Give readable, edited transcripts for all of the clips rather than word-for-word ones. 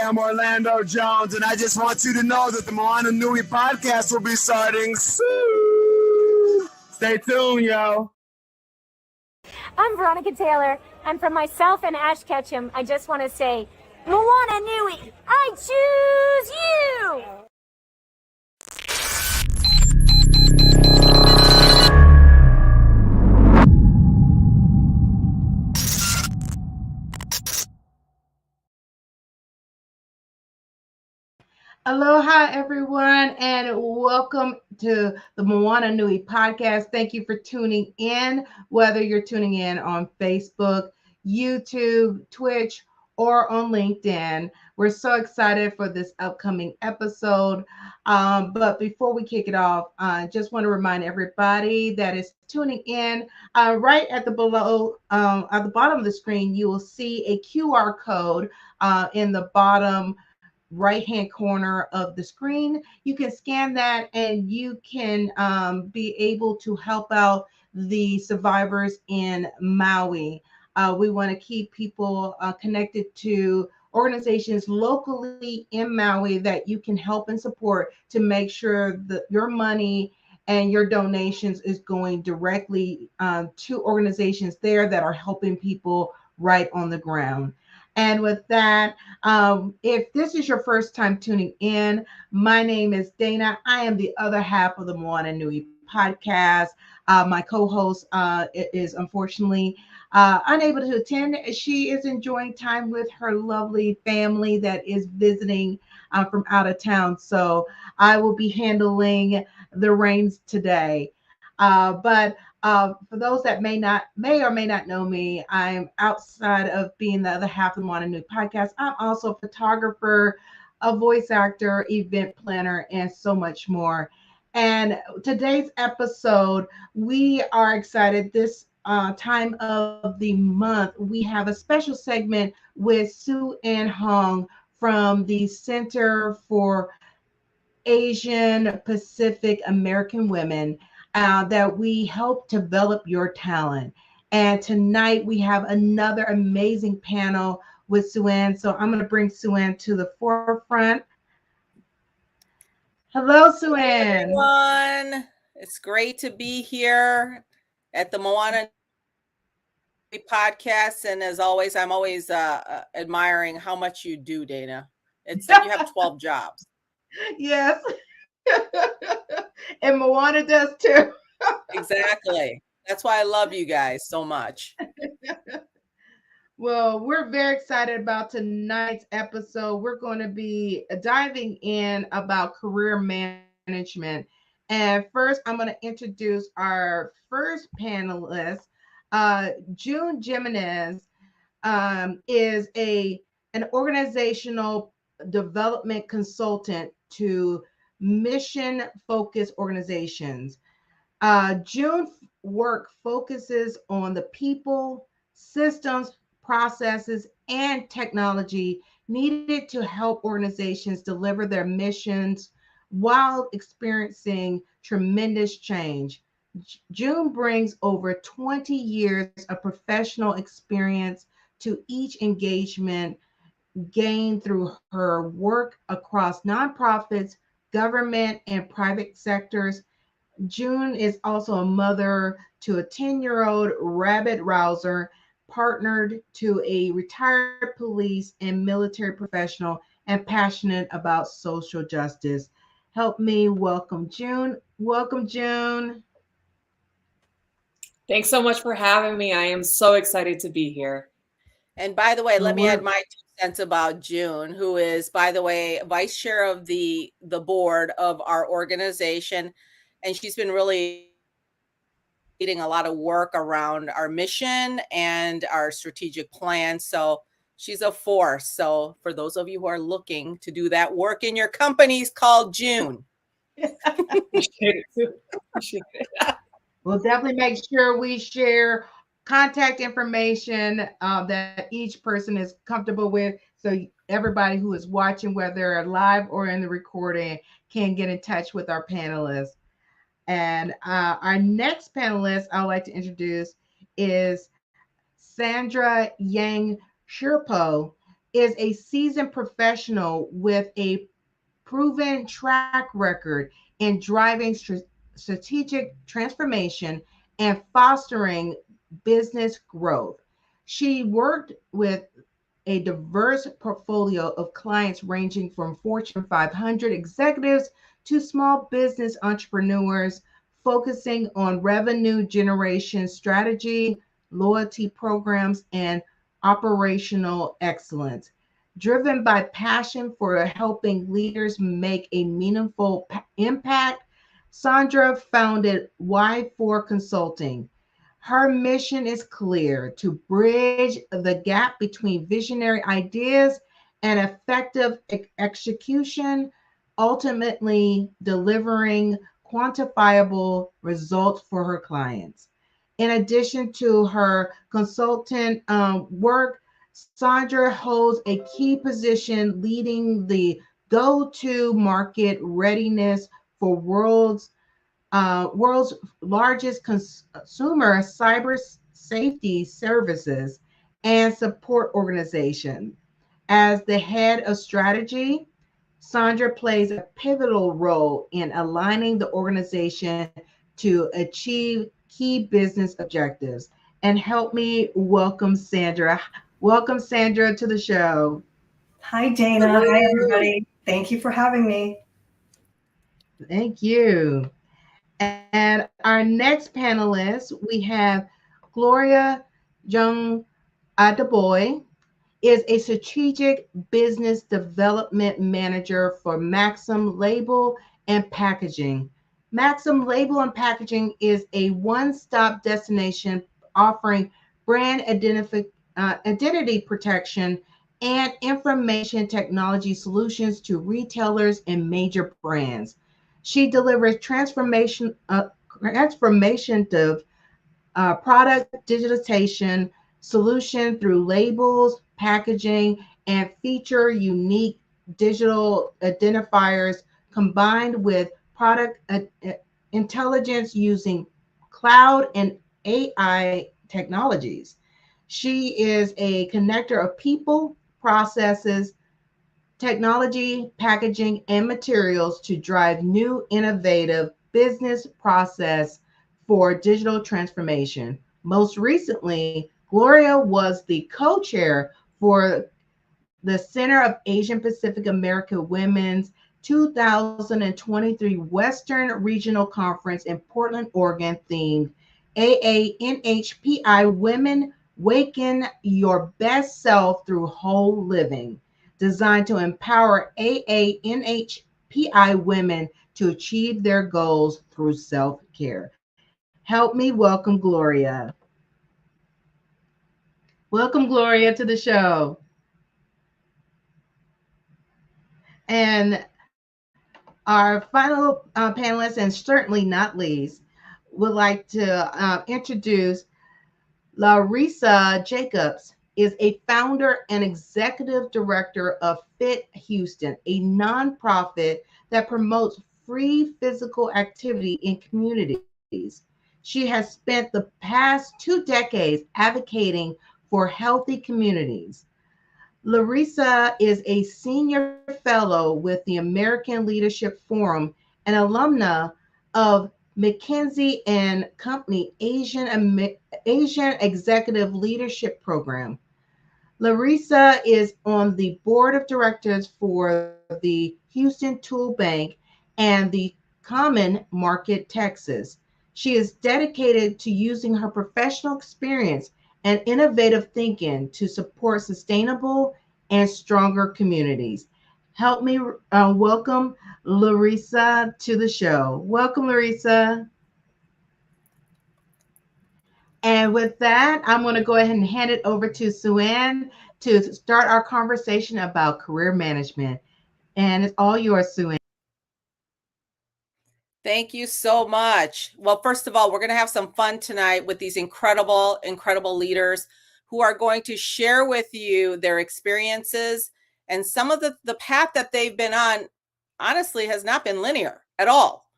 am Orlando Jones, and I just want you to know that the Moana Nui Podcast will be starting soon. Stay tuned, yo. I'm Veronica Taylor, and from myself and Ash Ketchum, I just want to say, Moana Nui, I choose you! Aloha, everyone, and welcome to the Moana Nui Podcast. Thank you for tuning in, whether you're tuning in on Facebook, YouTube, Twitch, or on LinkedIn. We're so excited for this upcoming episode. But before we kick it off, I just want to remind everybody that is tuning in, right at the bottom of the screen, you will see a QR code in the bottom right-hand corner of the screen. You can scan that and you can be able to help out the survivors in Maui. We want to keep people connected to organizations locally in Maui that you can help and support to make sure that your money and your donations is going directly to organizations there that are helping people right on the ground. And with that, if this is your first time tuning in, my name is Dana. I am the other half of the Moana Nui Podcast. My co-host is unfortunately unable to attend. She is enjoying time with her lovely family that is visiting from out of town. So I will be handling the reins today. But for those that may or may not know me, I'm outside of being the other half of the Moana Nui Podcast. I'm also a photographer, a voice actor, event planner, and so much more. And today's episode, we are excited. This time of the month, we have a special segment with Sue Ann Hong from the Center for Asian Pacific American Women. That we help develop your talent. And tonight we have another amazing panel with Sue Ann. So I'm going to bring Sue Ann to the forefront. Hello, Sue Ann. Hey, everyone. It's great to be here at the Moana Nui Podcast. And as always, I'm always admiring how much you do, Dana. It's like you have 12 jobs. Yes. And Moana does too. Exactly. That's why I love you guys so much. Well, we're very excited about tonight's episode. We're going to be diving in about career management. And first, I'm going to introduce our first panelist. June Jimenez is an organizational development consultant to mission-focused organizations. June's work focuses on the people, systems, processes, and technology needed to help organizations deliver their missions while experiencing tremendous change. June brings over 20 years of professional experience to each engagement gained through her work across nonprofits, government, and private sectors. June is also a mother to a 10-year-old rabbit rouser, partnered to a retired police and military professional, and passionate about social justice. Help me welcome June. Welcome, June. Thanks so much for having me. I am so excited to be here. And by the way, let me add my 2 cents about June, who is, by the way, vice chair of the board of our organization. And she's been really leading a lot of work around our mission and our strategic plan. So she's a force. So for those of you who are looking to do that work in your companies, call June. Appreciate it. We'll definitely make sure we share contact information that each person is comfortable with, so everybody who is watching, whether live or in the recording, can get in touch with our panelists. And our next panelist I would like to introduce is Sandra Yang Scirpo. is a seasoned professional with a proven track record in driving strategic transformation and fostering business growth. She worked with a diverse portfolio of clients ranging from Fortune 500 executives to small business entrepreneurs, focusing on revenue generation strategy, loyalty programs, and operational excellence. Driven by passion for helping leaders make a meaningful impact, Sandra founded Y4 Consulting. Her mission is clear: to bridge the gap between visionary ideas and effective execution, ultimately delivering quantifiable results for her clients. In addition to her consultant work, Sandra holds a key position leading the go-to market readiness for world's largest consumer cyber safety services and support organization. As the head of strategy, Sandra plays a pivotal role in aligning the organization to achieve key business objectives. And help me welcome Sandra. Welcome, Sandra, to the show. Hi, Dana. Hi, everybody. Thank you for having me. Thank you. And our next panelist, we have Gloria Young Adeboi, is a strategic business development manager for Maxim Label and Packaging. Maxim Label and Packaging is a one-stop destination offering brand identity protection and information technology solutions to retailers and major brands. She delivers transformative product digitization solution through labels, packaging, and feature unique digital identifiers combined with product intelligence using cloud and AI technologies. She is a connector of people, processes, technology, packaging, and materials to drive new innovative business process for digital transformation. Most recently, Gloria was the co-chair for the Center of Asian Pacific America Women's 2023 Western Regional Conference in Portland, Oregon, themed AANHPI Women Waken Your Best Self Through Whole Living, designed to empower AANHPI women to achieve their goals through self-care. Help me welcome Gloria. Welcome, Gloria, to the show. And our final panelist, and certainly not least, would like to introduce Larissa Jacobs, is a founder and executive director of Fit Houston, a nonprofit that promotes free physical activity in communities. She has spent the past 2 decades advocating for healthy communities. Larissa is a senior fellow with the American Leadership Forum and alumna of McKinsey and Company Asian Executive Leadership Program. Larissa is on the board of directors for the Houston Tool Bank and the Common Market Texas. She is dedicated to using her professional experience and innovative thinking to support sustainable and stronger communities. Help me welcome Larissa to the show. Welcome, Larissa. And with that, I'm going to go ahead and hand it over to Suen to start our conversation about career management. And it's all yours, Suen. Thank you so much. Well, first of all, we're going to have some fun tonight with these incredible leaders who are going to share with you their experiences, and some of the path that they've been on, honestly, has not been linear at all.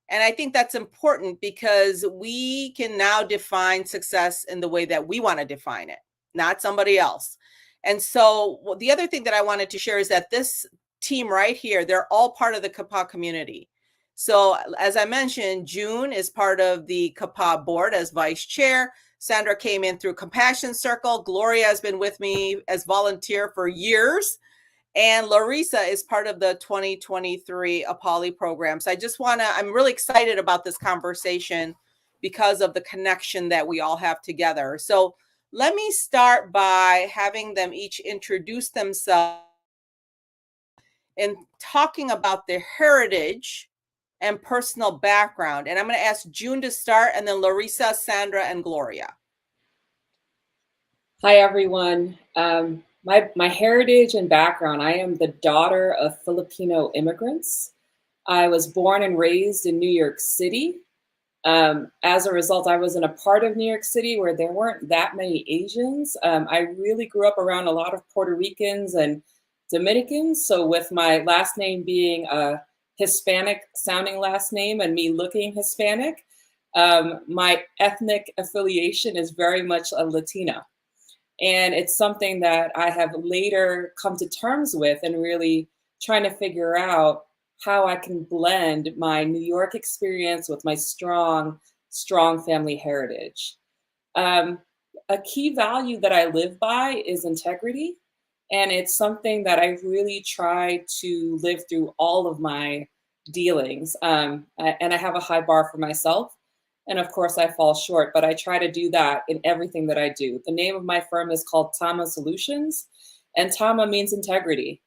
And I think that's important because we can now define success in the way that we want to define it, not somebody else. And so the other thing that I wanted to share is that this team right here, they're all part of the CAPAW community. So as I mentioned, June is part of the CAPAW board as vice chair. Sandra came in through Compassion Circle. Gloria has been with me as volunteer for years. And Larissa is part of the 2023 APALI program. So I'm really excited about this conversation because of the connection that we all have together. So let me start by having them each introduce themselves and talking about their heritage and personal background. And I'm going to ask June to start, and then Larissa, Sandra, and Gloria. Hi, everyone. My heritage and background, I am the daughter of Filipino immigrants. I was born and raised in New York City. As a result, I was in a part of New York City where there weren't that many Asians. I really grew up around a lot of Puerto Ricans and Dominicans. So with my last name being a Hispanic sounding last name and me looking Hispanic, my ethnic affiliation is very much a Latina. And it's something that I have later come to terms with and really trying to figure out how I can blend my New York experience with my strong family heritage. A key value that I live by is integrity. And it's something that I really try to live through all of my dealings. And I have a high bar for myself. And of course, I fall short, but I try to do that in everything that I do. The name of my firm is called Tama Solutions, and Tama means integrity,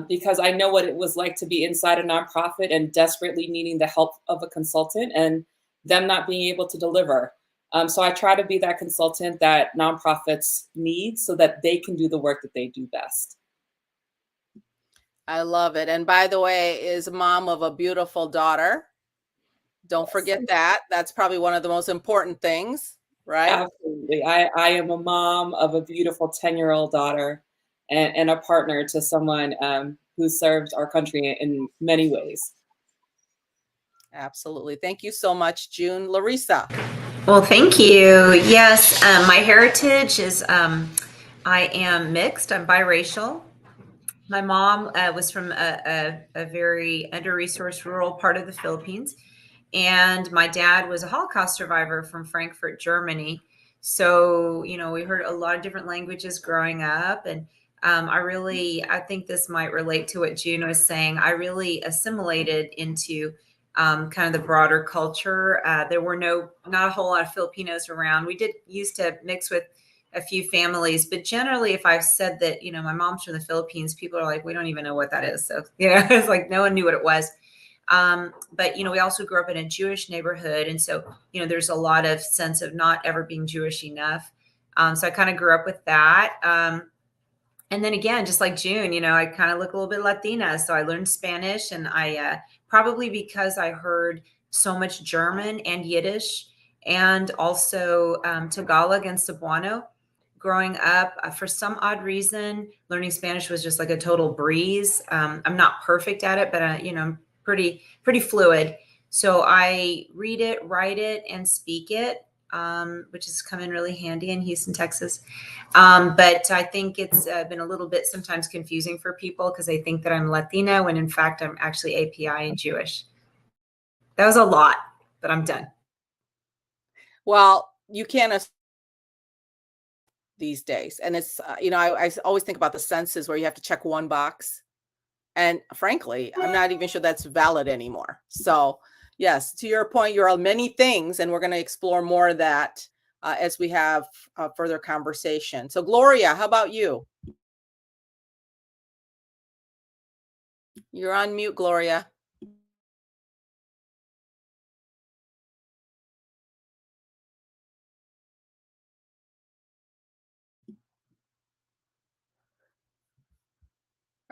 because I know what it was like to be inside a nonprofit and desperately needing the help of a consultant and them not being able to deliver. So I try to be that consultant that nonprofits need so that they can do the work that they do best. I love it. And by the way, is mom of a beautiful daughter. Don't forget that. That's probably one of the most important things, right? Absolutely. I am a mom of a beautiful 10-year-old daughter and a partner to someone who served our country in many ways. Absolutely. Thank you so much, June. Larissa. Well, thank you. Yes, my heritage is I am mixed. I'm biracial. My mom was from a very under-resourced rural part of the Philippines. And my dad was a Holocaust survivor from Frankfurt, Germany. So, we heard a lot of different languages growing up. And I think this might relate to what June was saying. I really assimilated into kind of the broader culture. There were not a whole lot of Filipinos around. We did used to mix with a few families, but generally, if I've said that, my mom's from the Philippines, people are like, we don't even know what that is. So, it's like no one knew what it was. But, we also grew up in a Jewish neighborhood. And so, there's a lot of sense of not ever being Jewish enough. So I kind of grew up with that. And then again, just like June, I kind of look a little bit Latina. So I learned Spanish, and I probably because I heard so much German and Yiddish and also Tagalog and Cebuano. Growing up, for some odd reason, learning Spanish was just like a total breeze. I'm not perfect at it, but I'm pretty fluid. So I read it, write it, and speak it, which has come in really handy in Houston, Texas. But I think it's been a little bit sometimes confusing for people because they think that I'm Latina when in fact I'm actually API and Jewish. That was a lot, but I'm done. Well, you can't these days. And it's, I always think about the census where you have to check one box. And frankly, I'm not even sure that's valid anymore. So yes, to your point, you're on many things, and we're going to explore more of that as we have further conversation. So Gloria, how about you? You're on mute, Gloria.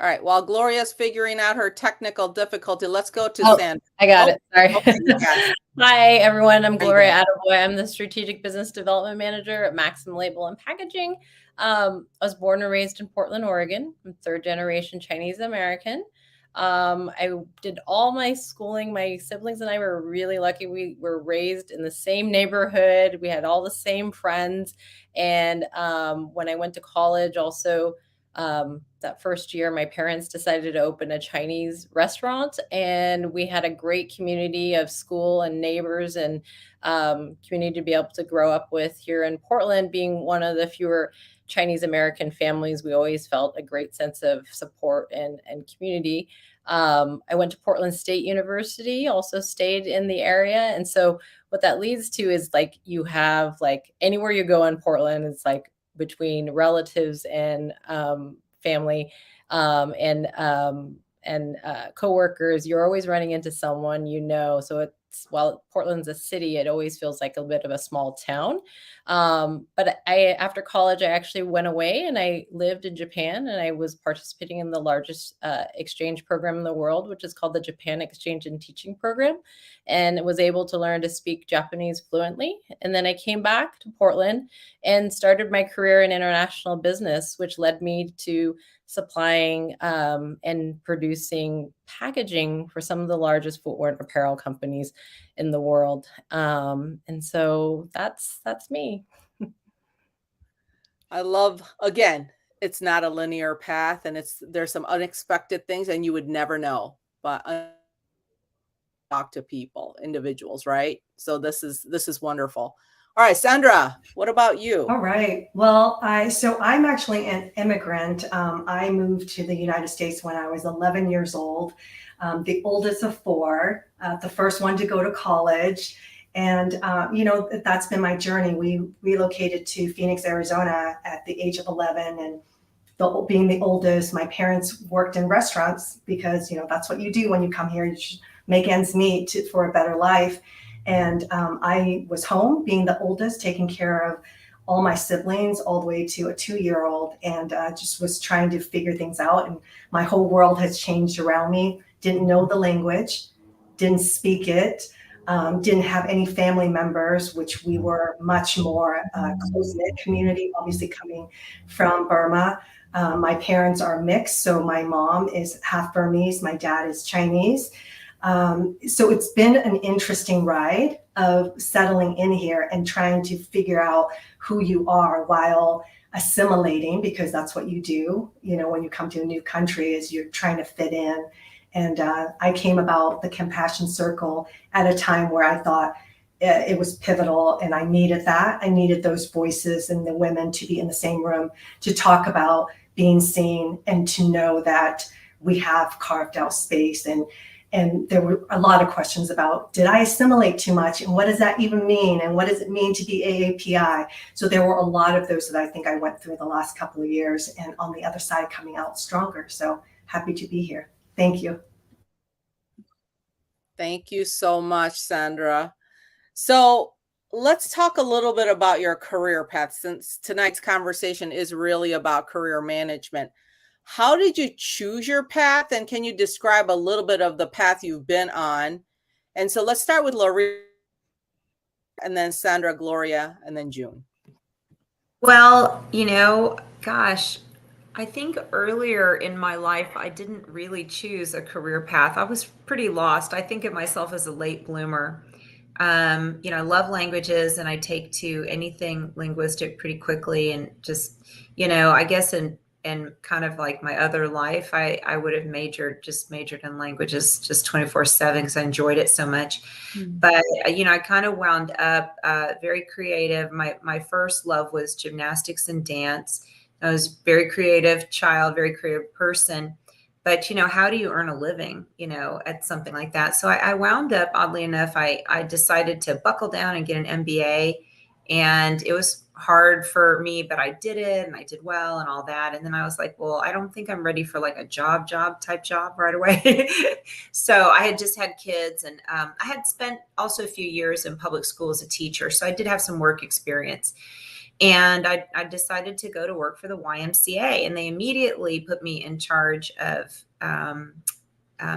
All right. While Gloria's figuring out her technical difficulty, let's go to Sandra. I got it. Sorry. Okay, yes. Hi, everyone. I'm Gloria Adeboi. I'm the Strategic Business Development Manager at Maxim Label and Packaging. I was born and raised in Portland, Oregon. I'm third generation Chinese American. I did all my schooling. My siblings and I were really lucky. We were raised in the same neighborhood. We had all the same friends. And when I went to college, also that first year, my parents decided to open a Chinese restaurant, and we had a great community of school and neighbors and community to be able to grow up with here in Portland. Being one of the fewer Chinese American families, we always felt a great sense of support and community. I went to Portland State University, also stayed in the area. And so what that leads to is like you have like anywhere you go in Portland, it's like between relatives and family and coworkers, you're always running into someone, you know. So it's, while Portland's a city, it always feels like a bit of a small town. But after college, I actually went away and I lived in Japan, and I was participating in the largest exchange program in the world, which is called the Japan Exchange and Teaching Program, and was able to learn to speak Japanese fluently. And then I came back to Portland and started my career in international business, which led me to supplying and producing packaging for some of the largest footwear and apparel companies in the world. And so that's me. I love, again, it's not a linear path, and there's some unexpected things and you would never know, but talk to people, individuals, right? So this is wonderful. All right, Sandra, what about you? All right. Well, I'm actually an immigrant. I moved to the United States when I was 11 years old, the oldest of four, the first one to go to college. And, that's been my journey. We relocated to Phoenix, Arizona at the age of 11. And being the oldest, my parents worked in restaurants because, that's what you do when you come here. You should make ends meet for a better life. And I was home, being the oldest, taking care of all my siblings all the way to a 2-year-old, and just was trying to figure things out. And my whole world has changed around me. Didn't know the language, didn't speak it, didn't have any family members, which we were much more close-knit community, obviously coming from Burma. My parents are mixed, so my mom is half Burmese, my dad is Chinese. So it's been an interesting ride of settling in here and trying to figure out who you are while assimilating, because that's what you do, when you come to a new country, is you're trying to fit in. And I came about the Compassion Circle at a time where I thought it was pivotal, and I needed that. I needed those voices and the women to be in the same room to talk about being seen and to know that we have carved out space. And there were a lot of questions about, did I assimilate too much? And what does that even mean? And what does it mean to be AAPI? So there were a lot of those that I think I went through the last couple of years, and on the other side coming out stronger. So happy to be here. Thank you. Thank you so much, Sandra. So let's talk a little bit about your career path, since tonight's conversation is really about career management. How did you choose your path, and can you describe a little bit of the path you've been on? And so let's start with Gloria, and then Sandra, Gloria, and then June. Well, gosh, I think earlier in my life, I didn't really choose a career path. I was pretty lost. I think of myself as a late bloomer. I love languages, and I take to anything linguistic pretty quickly. And just, I guess in kind of like my other life, I would have majored in languages just 24/7 because I enjoyed it so much. But, I kind of wound up very creative. My first love was gymnastics and dance. I was a very creative child, very creative person. But, how do you earn a living, at something like that? So I wound up, oddly enough, I decided to buckle down and get an MBA. And it was hard for me, but I did it, and I did well and all that. And then I was like, well, I don't think I'm ready for like a job type job right away. So I had just had kids, and I had spent also a few years in public school as a teacher. So I did have some work experience. And I decided to go to work for the YMCA, and they immediately put me in charge of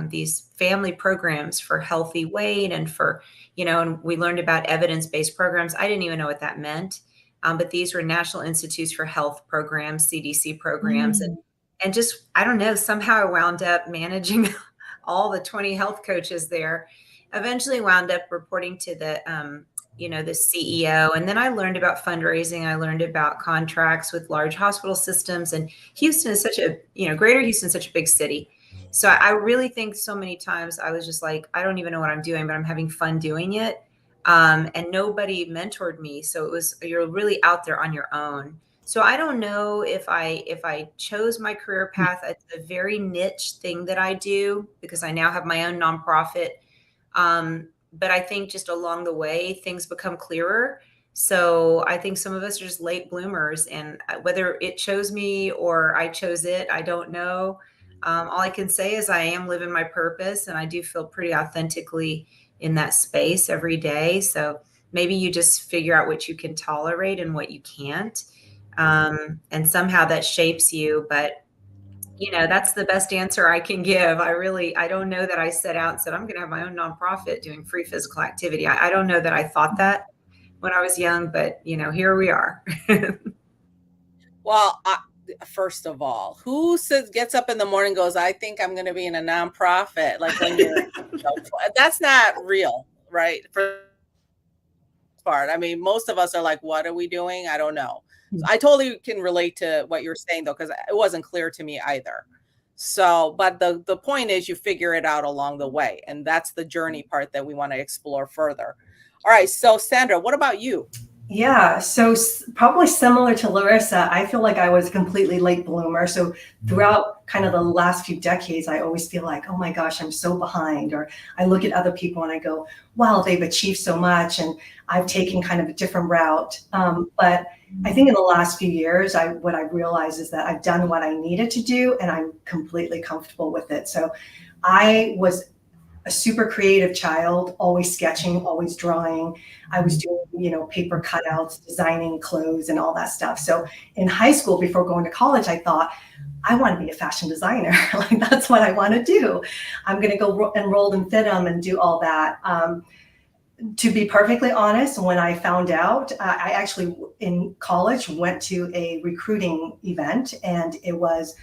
these family programs for healthy weight and for, and we learned about evidence-based programs. I didn't even know what that meant. But these were National Institutes for Health programs, CDC programs. And just, I don't know, somehow I wound up managing all the 20 health coaches there. Eventually wound up reporting to the, the CEO. And then I learned about fundraising. I learned about contracts with large hospital systems. And Houston is Greater Houston is such a big city. So I really think so many times I was just like, I don't even know what I'm doing, but I'm having fun doing it. And nobody mentored me. So you're really out there on your own. So I don't know if I chose my career path. It's a very niche thing that I do because I now have my own nonprofit. But I think just along the way, things become clearer. So I think some of us are just late bloomers, and whether it chose me or I chose it, I don't know. All I can say is I am living my purpose, and I do feel pretty authentically in that space every day. So maybe you just figure out what you can tolerate and what you can't. And somehow that shapes you. But that's the best answer I can give. I don't know that I set out and said, I'm going to have my own nonprofit doing free physical activity. I don't know that I thought that when I was young, but here we are. Well, first of all, who gets up in the morning and goes, I think I'm going to be in a nonprofit? Like when you're, that's not real, right? For part. I mean, most of us are like, what are we doing? I don't know. So I totally can relate to what you're saying, though, because it wasn't clear to me either. So, but the point is you figure it out along the way. And that's the journey part that we want to explore further. All right. So, Sandra, what about you? Yeah, so probably similar to Larissa, I feel like I was a completely late bloomer. So throughout kind of the last few decades, I always feel like, oh my gosh, I'm so behind. Or I look at other people and I go, wow, they've achieved so much. And I've taken kind of a different route. But I think in the last few years, what I realized is that I've done what I needed to do and I'm completely comfortable with it. So I was a super creative child, always sketching, always drawing. I was doing, paper cutouts, designing clothes and all that stuff. So in high school, before going to college, I thought, I want to be a fashion designer. Like, that's what I want to do. I'm going to go enroll in FITM and do all that. To be perfectly honest, when I found out, I actually in college went to a recruiting event, and it was,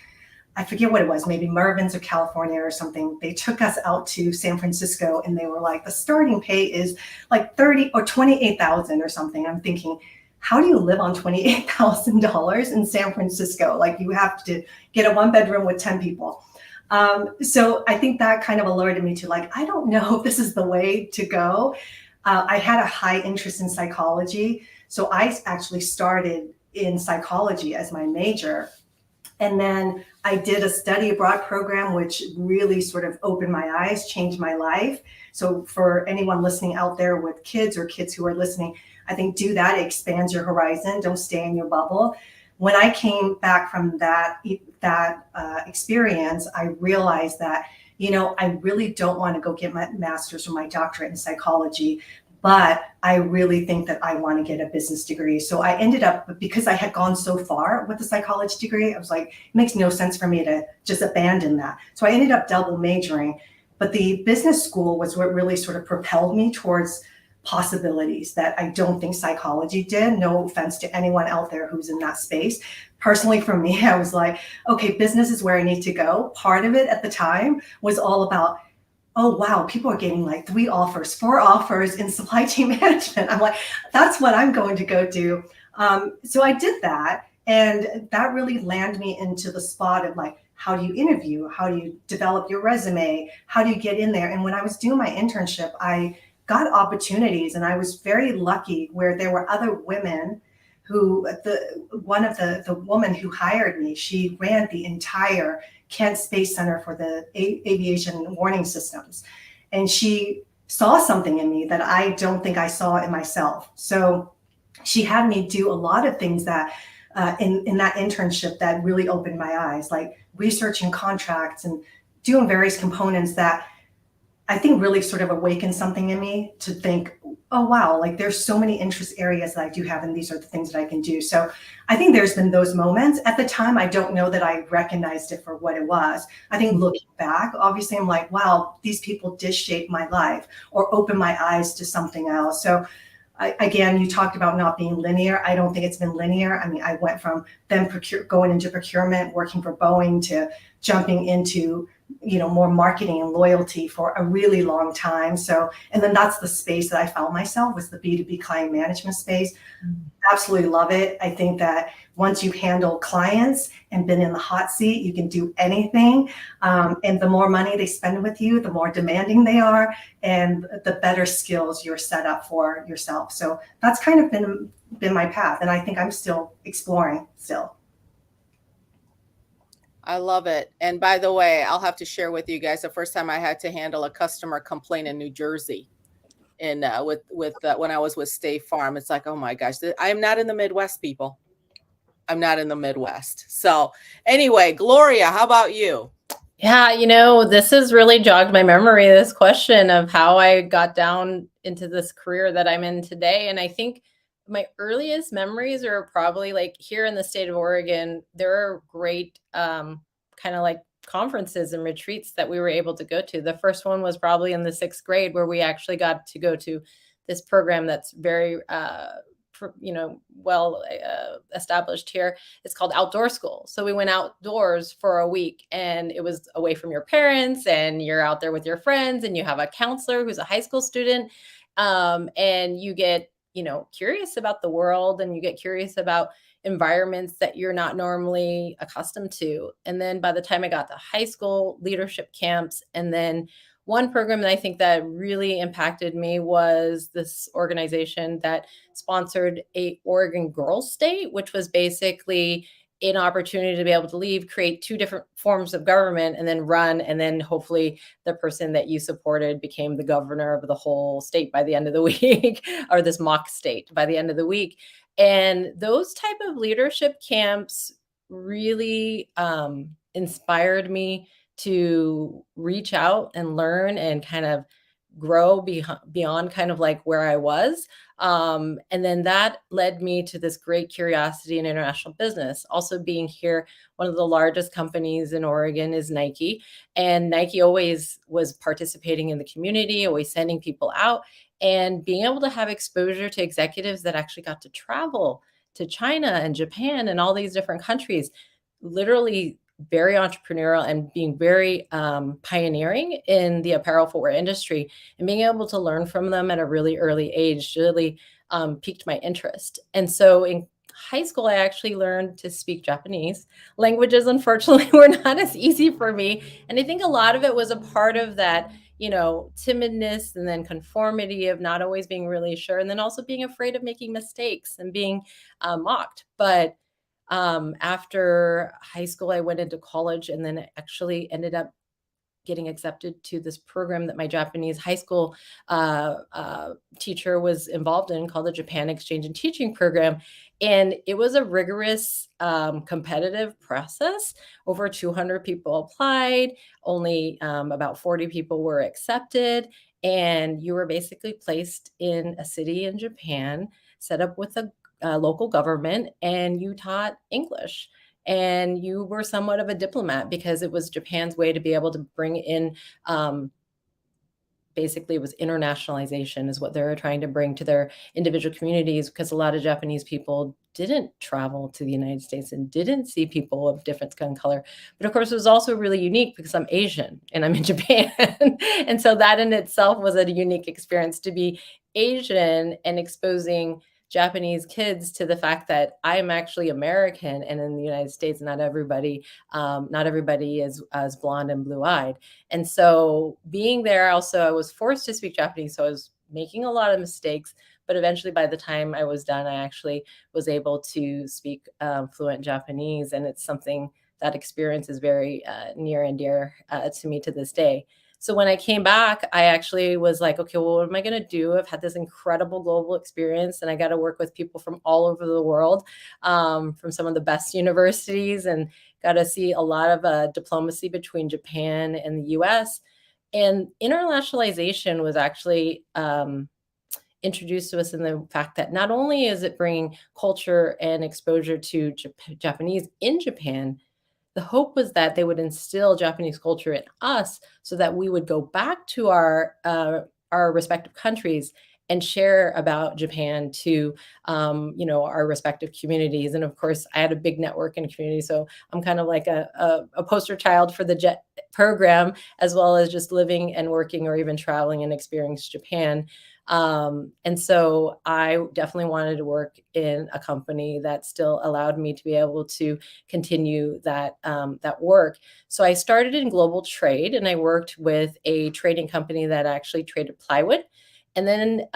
I forget what it was, maybe Mervyn's or California or something. They took us out to San Francisco and they were like, the starting pay is like 30 or 28,000 or something. I'm thinking, how do you live on $28,000 in San Francisco? Like, you have to get a 1-bedroom with 10 people. So I think that kind of alerted me to like, I don't know if this is the way to go. I had a high interest in psychology. So I actually started in psychology as my major. And then I did a study abroad program, which really sort of opened my eyes, changed my life. So for anyone listening out there with kids or kids who are listening, I think do that. It expands your horizon. Don't stay in your bubble. When I came back from that experience, I realized that, I really don't want to go get my master's or my doctorate in psychology, but I really think that I want to get a business degree. So I ended up, because I had gone so far with the psychology degree, I was like, it makes no sense for me to just abandon that. So I ended up double majoring, but the business school was what really sort of propelled me towards possibilities that I don't think psychology did. No offense to anyone out there who's in that space. Personally, for me, I was like, okay, business is where I need to go. Part of it at the time was all about, oh, wow, people are getting like 4 offers in supply chain management. I'm like, that's what I'm going to go do. So I did that. And that really landed me into the spot of like, how do you interview? How do you develop your resume? How do you get in there? And when I was doing my internship, I got opportunities, and I was very lucky where there were other women who, the woman who hired me, she ran the entire Kent Space Center for the aviation warning systems. And she saw something in me that I don't think I saw in myself. So she had me do a lot of things that in that internship that really opened my eyes, like researching contracts and doing various components that I think really sort of awakened something in me to think, oh, wow, like there's so many interest areas that I do have, and these are the things that I can do. So I think there's been those moments. At the time, I don't know that I recognized it for what it was. I think looking back, obviously, I'm like, wow, these people did shape my life or open my eyes to something else. So again, you talked about not being linear. I don't think it's been linear. I mean, I went from then going into procurement, working for Boeing, to jumping into more marketing and loyalty for a really long time. So, and then that's the space that I found myself, was the B2B client management space. Absolutely love it. I think that once you handle clients and been in the hot seat, you can do anything. And the more money they spend with you, the more demanding they are, and the better skills you're set up for yourself. So that's kind of been my path. And I think I'm still exploring still. I love it. And by the way, I'll have to share with you guys the first time I had to handle a customer complaint in New Jersey, and when I was with State Farm. It's like, oh my gosh, I'm not in the Midwest, people. I'm not in the Midwest. So anyway, Gloria, how about you? Yeah, this has really jogged my memory, this question of how I got down into this career that I'm in today. And I think my earliest memories are probably like here in the state of Oregon. There are great kind of like conferences and retreats that we were able to go to. The first one was probably in the 6th grade, where we actually got to go to this program that's very well established here. It's called Outdoor School. So we went outdoors for a week, and it was away from your parents, and you're out there with your friends, and you have a counselor who's a high school student, and you get curious about the world, and you get curious about environments that you're not normally accustomed to. And then by the time I got to high school, leadership camps. And then one program that I think that really impacted me was this organization that sponsored a Oregon Girls State, which was basically an opportunity to be able to leave, create 2 different forms of government, and then run. And then hopefully the person that you supported became the governor of the whole state by the end of the week, or this mock state by the end of the week. And those type of leadership camps really inspired me to reach out and learn and kind of grow beyond kind of like where I was. And then that led me to this great curiosity in international business. Also being here, one of the largest companies in Oregon is Nike. And Nike always was participating in the community, always sending people out, and being able to have exposure to executives that actually got to travel to China and Japan and all these different countries, literally very entrepreneurial and being very pioneering in the apparel footwear industry, and being able to learn from them at a really early age really piqued my interest. And so in high school, I actually learned to speak Japanese. Languages, unfortunately, were not as easy for me. And I think a lot of it was a part of that, timidness, and then conformity of not always being really sure, and then also being afraid of making mistakes and being mocked. But after high school, I went into college, and then actually ended up getting accepted to this program that my Japanese high school teacher was involved in, called the Japan Exchange and Teaching Program. And it was a rigorous, competitive process. Over 200 people applied, only about 40 people were accepted. And you were basically placed in a city in Japan, set up with a local government, and you taught English. And you were somewhat of a diplomat, because it was Japan's way to be able to bring in, basically it was internationalization is what they were trying to bring to their individual communities, because a lot of Japanese people didn't travel to the United States and didn't see people of different skin color. But of course, it was also really unique because I'm Asian and I'm in Japan. And so that in itself was a unique experience, to be Asian and exposing Japanese kids to the fact that I'm actually American, and in the United States, not everybody is as blonde and blue-eyed. And so being there, also, I was forced to speak Japanese. So I was making a lot of mistakes, but eventually by the time I was done, I actually was able to speak fluent Japanese. And it's something, that experience is very near and dear to me to this day. So when I came back, I actually was like, okay, well, what am I going to do? I've had this incredible global experience, and I got to work with people from all over the world, from some of the best universities, and got to see a lot of diplomacy between Japan and the US. And internationalization was actually introduced to us in the fact that not only is it bringing culture and exposure to Japanese in Japan, the hope was that they would instill Japanese culture in us, so that we would go back to our respective countries and share about Japan to, our respective communities. And of course, I had a big network in community. So I'm kind of like a poster child for the JET program, as well as just living and working or even traveling and experiencing Japan. And so I definitely wanted to work in a company that still allowed me to be able to continue that work. So I started in global trade, and I worked with a trading company that actually traded plywood, and then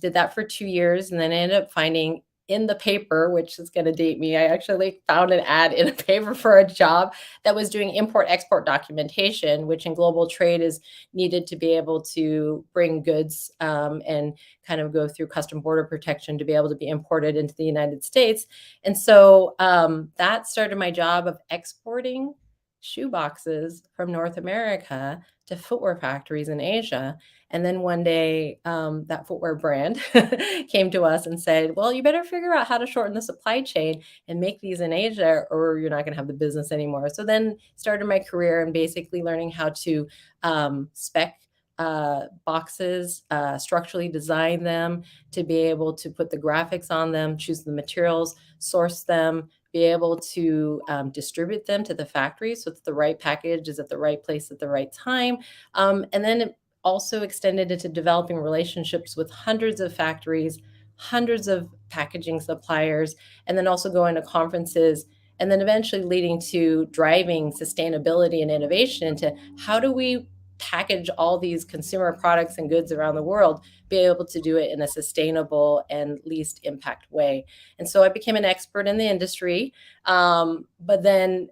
did that for 2 years. And then I ended up finding in the paper, which is going to date me, I actually found an ad in a paper for a job that was doing import-export documentation, which in global trade is needed to be able to bring goods and kind of go through custom border protection to be able to be imported into the United States. And so that started my job of exporting shoe boxes from North America to footwear factories in Asia. And then one day, that footwear brand came to us and said, well, you better figure out how to shorten the supply chain and make these in Asia, or you're not going to have the business anymore. So then started my career in basically learning how to spec boxes, structurally design them, to be able to put the graphics on them, choose the materials, source them, be able to distribute them to the factory so that the right package is at the right place at the right time. And then it also extended into developing relationships with hundreds of factories, hundreds of packaging suppliers, and then also going to conferences, and then eventually leading to driving sustainability and innovation into how do we package all these consumer products and goods around the world, be able to do it in a sustainable and least impact way. And so I became an expert in the industry. But then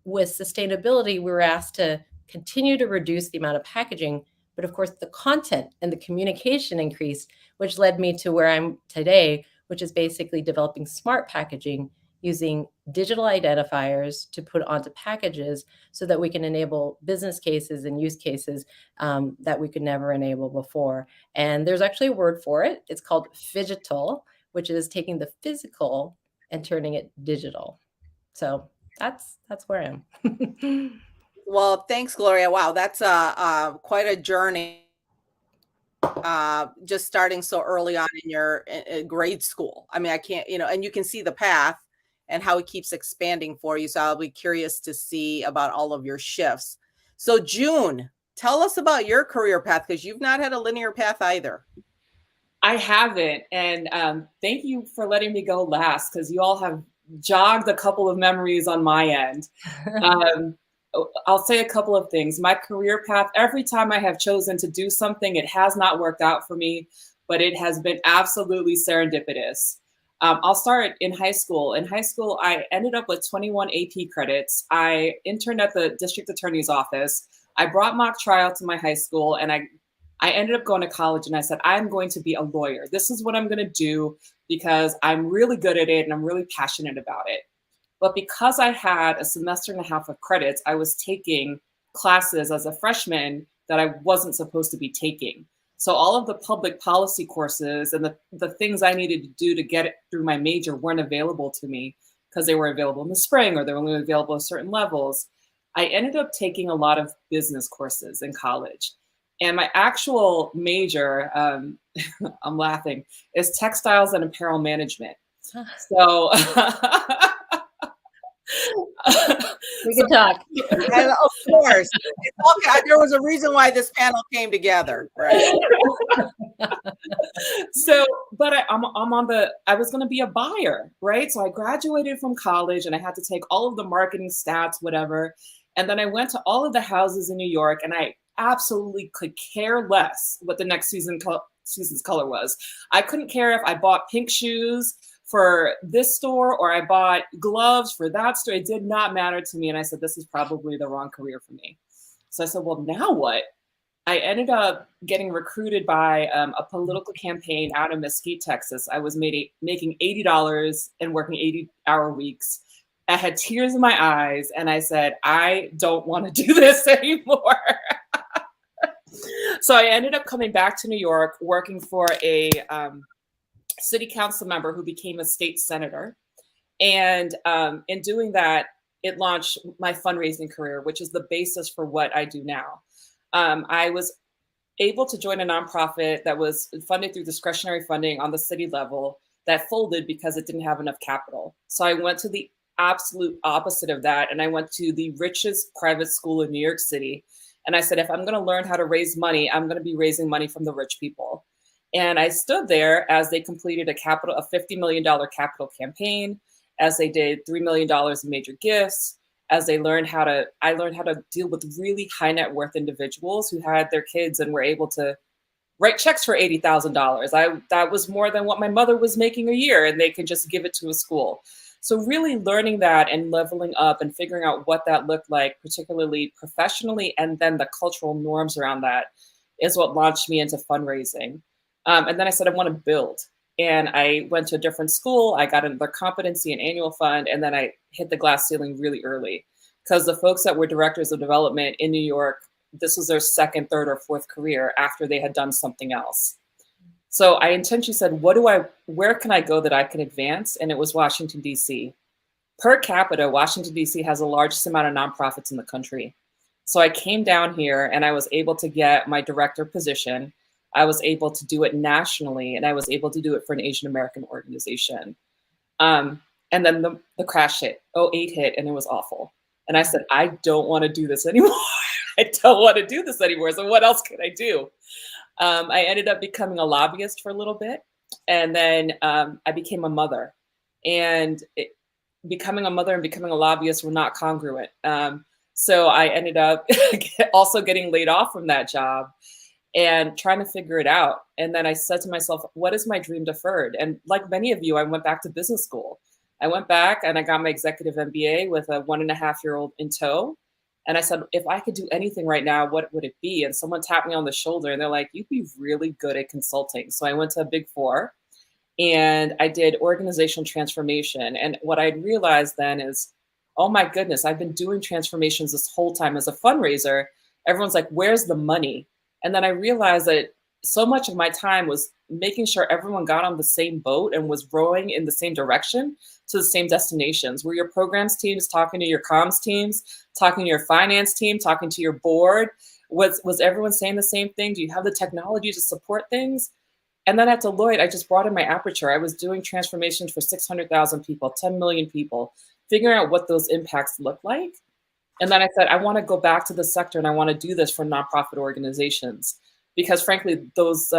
with sustainability, we were asked to continue to reduce the amount of packaging, but of course the content and the communication increased, which led me to where I'm today, which is basically developing smart packaging using digital identifiers to put onto packages so that we can enable business cases and use cases that we could never enable before. And there's actually a word for it. It's called phygital, which is taking the physical and turning it digital. So that's where I am. Well, thanks, Gloria. Wow, that's quite a journey. Just starting so early on in your grade school. I mean, I can't, and you can see the path and how it keeps expanding for you. So I'll be curious to see about all of your shifts. So June, tell us about your career path, because you've not had a linear path either. I haven't. And thank you for letting me go last, because you all have jogged a couple of memories on my end. I'll say a couple of things. My career path, every time I have chosen to do something, it has not worked out for me, but it has been absolutely serendipitous. I'll start in high school. In high school, I ended up with 21 AP credits. I interned at the district attorney's office. I brought mock trial to my high school, and I ended up going to college, and I said, I'm going to be a lawyer. This is what I'm going to do because I'm really good at it and I'm really passionate about it. But because I had a semester and a half of credits, I was taking classes as a freshman that I wasn't supposed to be taking. So all of the public policy courses and the things I needed to do to get it through my major weren't available to me because they were available in the spring or they were only available at certain levels. I ended up taking a lot of business courses in college. And my actual major, I'm laughing, is textiles and apparel management. So we can talk. And of course, there was a reason why this panel came together, right? So, but I was going to be a buyer, right? So I graduated from college and I had to take all of the marketing stats, whatever. And then I went to all of the houses in New York, and I absolutely could care less what the next season's color was. I couldn't care if I bought pink shoes for this store or I bought gloves for that store. It did not matter to me. And I said, this is probably the wrong career for me. So I said, well, now what? I ended up getting recruited by a political campaign out of Mesquite, Texas. I was making $80 and working 80-hour weeks. I had tears in my eyes, and I said, I don't want to do this anymore. So I ended up coming back to New York, working for a city council member who became a state senator. And in doing that, it launched my fundraising career, which is the basis for what I do now. I was able to join a nonprofit that was funded through discretionary funding on the city level that folded because it didn't have enough capital. So I went to the absolute opposite of that. And I went to the richest private school in New York City. And I said, if I'm going to learn how to raise money, I'm going to be raising money from the rich people. And I stood there as they completed a $50 million capital campaign, as they did $3 million in major gifts, as I learned how to deal with really high net worth individuals who had their kids and were able to write checks for $80,000. That was more than what my mother was making a year, and they could just give it to a school. So really learning that and leveling up and figuring out what that looked like, particularly professionally, and then the cultural norms around that is what launched me into fundraising. And then I said, I want to build. And I went to a different school. I got another competency and annual fund. And then I hit the glass ceiling really early because the folks that were directors of development in New York, this was their second, third, or fourth career after they had done something else. So I intentionally said, where can I go that I can advance? And it was Washington, D.C. Per capita, Washington, D.C. has the largest amount of nonprofits in the country. So I came down here and I was able to get my director position. I was able to do it nationally, and I was able to do it for an Asian American organization. And then the crash hit, 2008 hit, and it was awful. And I said, I don't want to do this anymore. I don't want to do this anymore. So what else can I do? I ended up becoming a lobbyist for a little bit. And then I became a mother. And becoming a mother and becoming a lobbyist were not congruent. So I ended up also getting laid off from that job and trying to figure it out. And then I said to myself, what is my dream deferred? And like many of you, I went back to business school. I went back and I got my executive MBA with a 1.5-year-old in tow. And I said, if I could do anything right now, what would it be? And someone tapped me on the shoulder and they're like, you'd be really good at consulting. So I went to a Big Four and I did organizational transformation. And what I realized then is, oh my goodness, I've been doing transformations this whole time as a fundraiser. Everyone's like, where's the money? And then I realized that so much of my time was making sure everyone got on the same boat and was rowing in the same direction to the same destinations. Were your programs teams talking to your comms teams, talking to your finance team, talking to your board? Was everyone saying the same thing? Do you have the technology to support things? And then at Deloitte, I just broadened my aperture. I was doing transformations for 600,000 people, 10 million people, figuring out what those impacts look like. And then I said, I want to go back to the sector and I want to do this for nonprofit organizations because frankly, those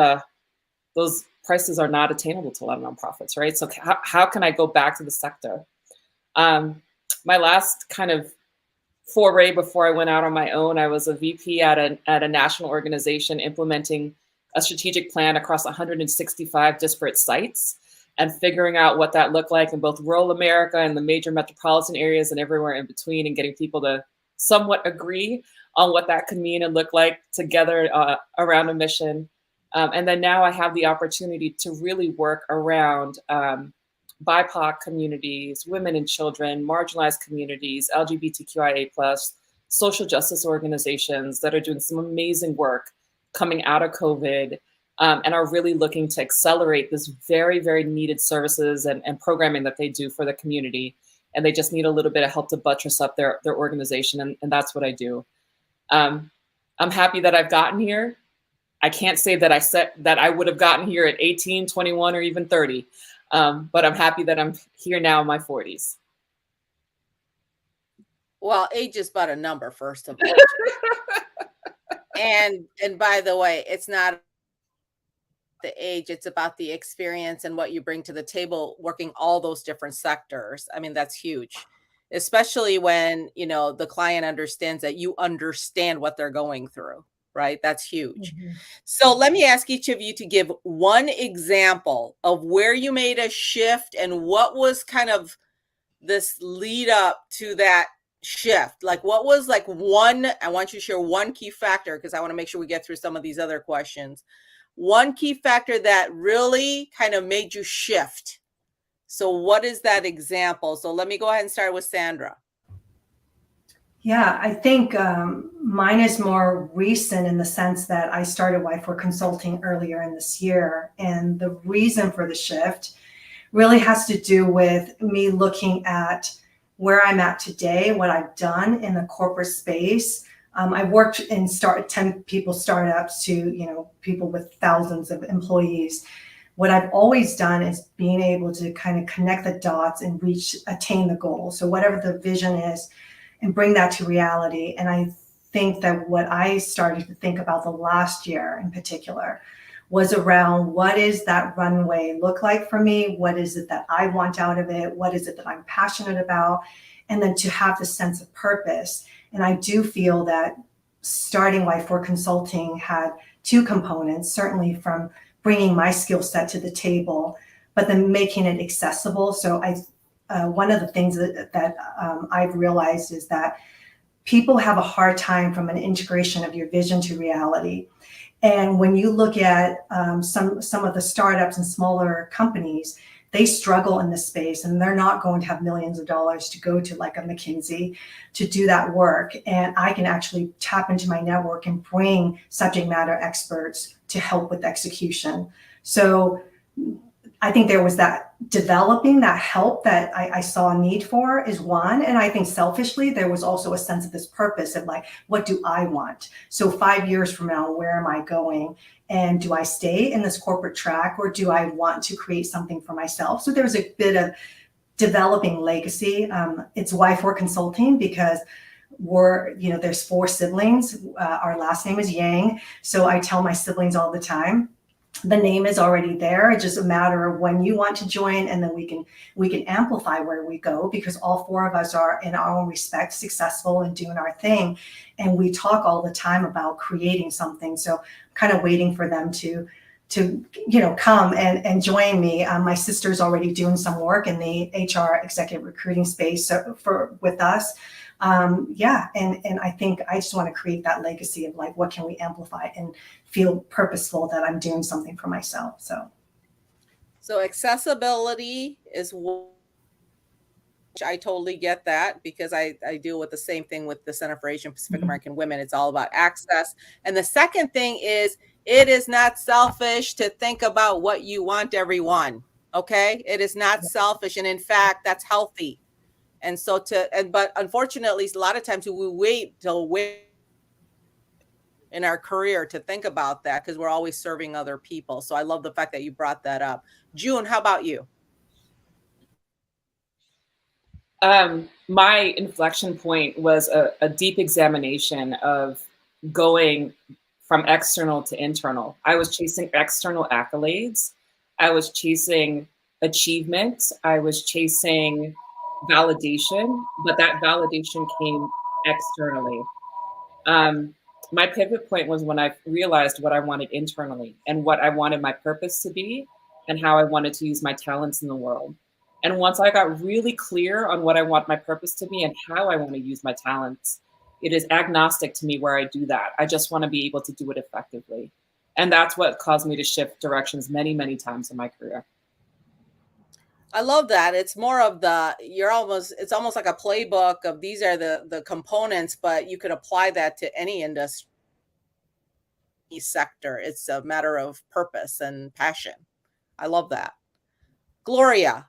prices are not attainable to a lot of nonprofits, right? So how can I go back to the sector? My last kind of foray before I went out on my own, I was a VP at a national organization implementing a strategic plan across 165 disparate sites and figuring out what that looked like in both rural America and the major metropolitan areas and everywhere in between, and getting people to somewhat agree on what that could mean and look like together around a mission. And then now I have the opportunity to really work around BIPOC communities, women and children, marginalized communities, LGBTQIA+, social justice organizations that are doing some amazing work coming out of COVID. And are really looking to accelerate this very, very needed services and programming that they do for the community. And they just need a little bit of help to buttress up their organization. And that's what I do. I'm happy that I've gotten here. I can't say that I would have gotten here at 18, 21, or even 30. But I'm happy that I'm here now in my 40s. Well, age is but a number, first of all. And by the way, it's not the age, it's about the experience and what you bring to the table working all those different sectors. I mean, that's huge, especially when, the client understands that you understand what they're going through, right? That's huge. Mm-hmm. So let me ask each of you to give one example of where you made a shift and what was kind of this lead up to that shift. Like what was I want you to share one key factor because I want to make sure we get through some of these other questions. One key factor that really kind of made you shift. So what is that example? So let me go ahead and start with Sandra. Yeah, I think mine is more recent in the sense that I started Y4 Consulting earlier in this year. And the reason for the shift really has to do with me looking at where I'm at today, what I've done in the corporate space, I've worked in 10 people startups to, people with thousands of employees. What I've always done is being able to kind of connect the dots and attain the goal. So whatever the vision is, and bring that to reality. And I think that what I started to think about the last year in particular was around, what is that runway look like for me? What is it that I want out of it? What is it that I'm passionate about? And then to have the sense of purpose. And I do feel that starting Y4 Consulting had two components, certainly from bringing my skill set to the table, but then making it accessible. So one of the things that I've realized is that people have a hard time from an integration of your vision to reality. And when you look at some of the startups and smaller companies, they struggle in this space, and they're not going to have millions of dollars to go to like a McKinsey to do that work. And I can actually tap into my network and bring subject matter experts to help with execution. So I think there was that developing that help that I saw a need for is one. And I think selfishly, there was also a sense of this purpose of like, what do I want? So 5 years from now, where am I going? And do I stay in this corporate track, or do I want to create something for myself? So there's a bit of developing legacy. It's Y4 Consulting because there's 4 siblings. Our last name is Yang. So I tell my siblings all the time, the name is already there. It's just a matter of when you want to join, and then we can amplify where we go, because all 4 of us are in our own respect successful and doing our thing. And we talk all the time about creating something. So I'm kind of waiting for them to come and join me. My sister's already doing some work in the HR executive recruiting space with us. And I think I just want to create that legacy of like, what can we amplify and feel purposeful that I'm doing something for myself. So accessibility is, I totally get that, because I deal with the same thing with the Center for Asian Pacific American Women. It's all about access. And the second thing is, it is not selfish to think about what you want, everyone. Okay. It is not selfish. And in fact, that's healthy. And so but unfortunately, a lot of times we wait till in our career to think about that, because we're always serving other people. So I love the fact that you brought that up. June, how about you? My inflection point was a deep examination of going from external to internal. I was chasing external accolades. I was chasing achievement. I was chasing validation, but that validation came externally. My pivot point was when I realized what I wanted internally and what I wanted my purpose to be and how I wanted to use my talents in the world. And once I got really clear on what I want my purpose to be and how I want to use my talents, it is agnostic to me where I do that. I just want to be able to do it effectively. And that's what caused me to shift directions many, many times in my career. I love that. It's more of it's almost like a playbook of these are the components, but you could apply that to any industry sector. It's a matter of purpose and passion. I love that. Gloria.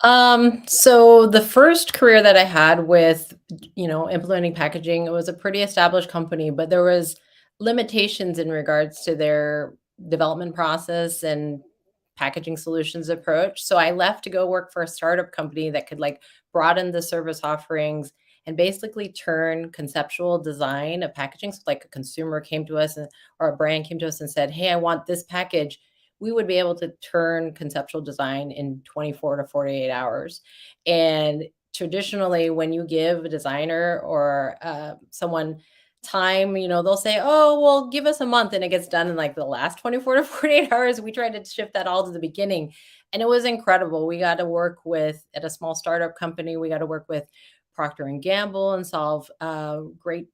So the first career that I had with, implementing packaging, it was a pretty established company, but there was limitations in regards to their development process and packaging solutions approach. So I left to go work for a startup company that could broaden the service offerings and basically turn conceptual design of packaging. So like a consumer came to us or a brand came to us and said, hey, I want this package. We would be able to turn conceptual design in 24 to 48 hours. And traditionally, when you give a designer or someone time, they'll say, oh, well, give us a month, and it gets done in the last 24 to 48 hours. We tried to shift that all to the beginning, and it was incredible. We got to work at a small startup company. We got to work with Procter & Gamble and solve great,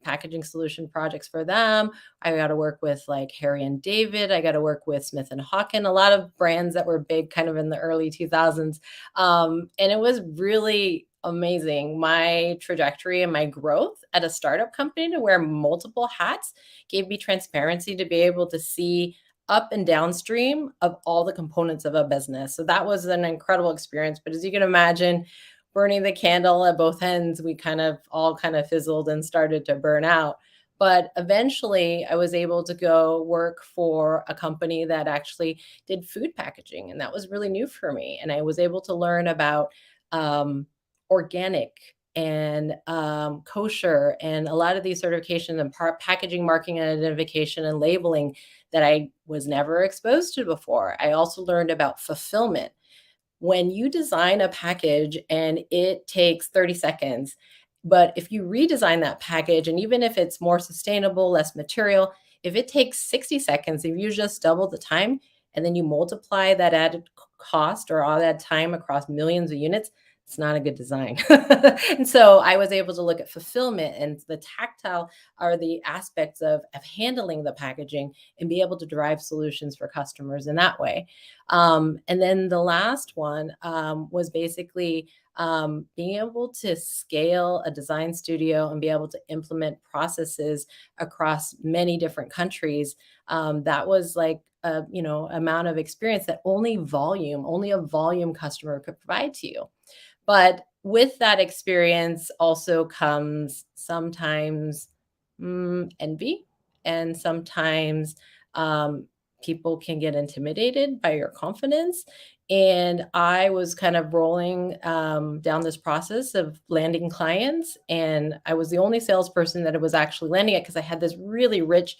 packaging solution projects for them. I got to work with Harry and David. I got to work with Smith & Hawken, a lot of brands that were big kind of in the early 2000s. And it was really amazing. My trajectory and my growth at a startup company to wear multiple hats gave me transparency to be able to see up and downstream of all the components of a business. So that was an incredible experience. But as you can imagine, burning the candle at both ends, we all fizzled and started to burn out. But eventually I was able to go work for a company that actually did food packaging. And that was really new for me. And I was able to learn about organic and kosher and a lot of these certifications and packaging, marking and identification and labeling that I was never exposed to before. I also learned about fulfillment. When you design a package and it takes 30 seconds, but if you redesign that package, and even if it's more sustainable, less material, if it takes 60 seconds, if you just double the time and then you multiply that added cost or all that time across millions of units, it's not a good design. And so I was able to look at fulfillment and the tactile are the aspects of handling the packaging and be able to drive solutions for customers in that way. And then the last one was basically being able to scale a design studio and be able to implement processes across many different countries. That was like amount of experience that only a volume customer could provide to you. But with that experience also comes sometimes envy, and sometimes people can get intimidated by your confidence. And I was kind of rolling down this process of landing clients. And I was the only salesperson that was actually landing it because I had this really rich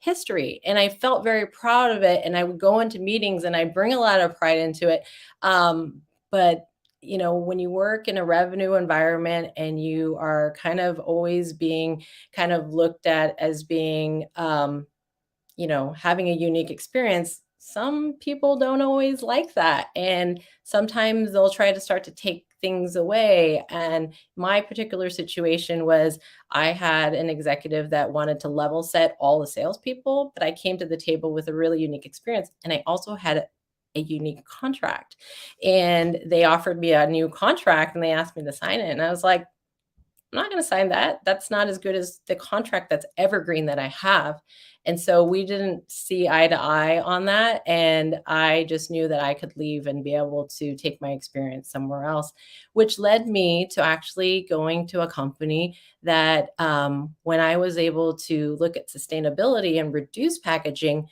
history and I felt very proud of it. And I would go into meetings and I bring a lot of pride into it. But when you work in a revenue environment and you are kind of always being kind of looked at as being, having a unique experience, some people don't always like that. And sometimes they'll try to start to take things away. And my particular situation was I had an executive that wanted to level set all the salespeople, but I came to the table with a really unique experience. And I also had a unique contract, and they offered me a new contract and they asked me to sign it. And I was like, I'm not going to sign that. That's not as good as the contract that's evergreen that I have. And so we didn't see eye to eye on that. And I just knew that I could leave and be able to take my experience somewhere else, which led me to actually going to a company that when I was able to look at sustainability and reduce packaging,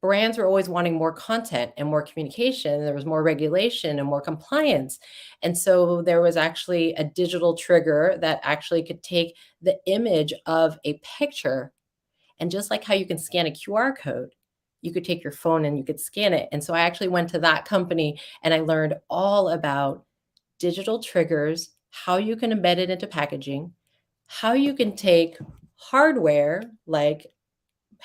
brands were always wanting more content and more communication. There was more regulation and more compliance. And so there was actually a digital trigger that actually could take the image of a picture. And just like how you can scan a QR code, you could take your phone and you could scan it. And so I actually went to that company and I learned all about digital triggers, how you can embed it into packaging, how you can take hardware like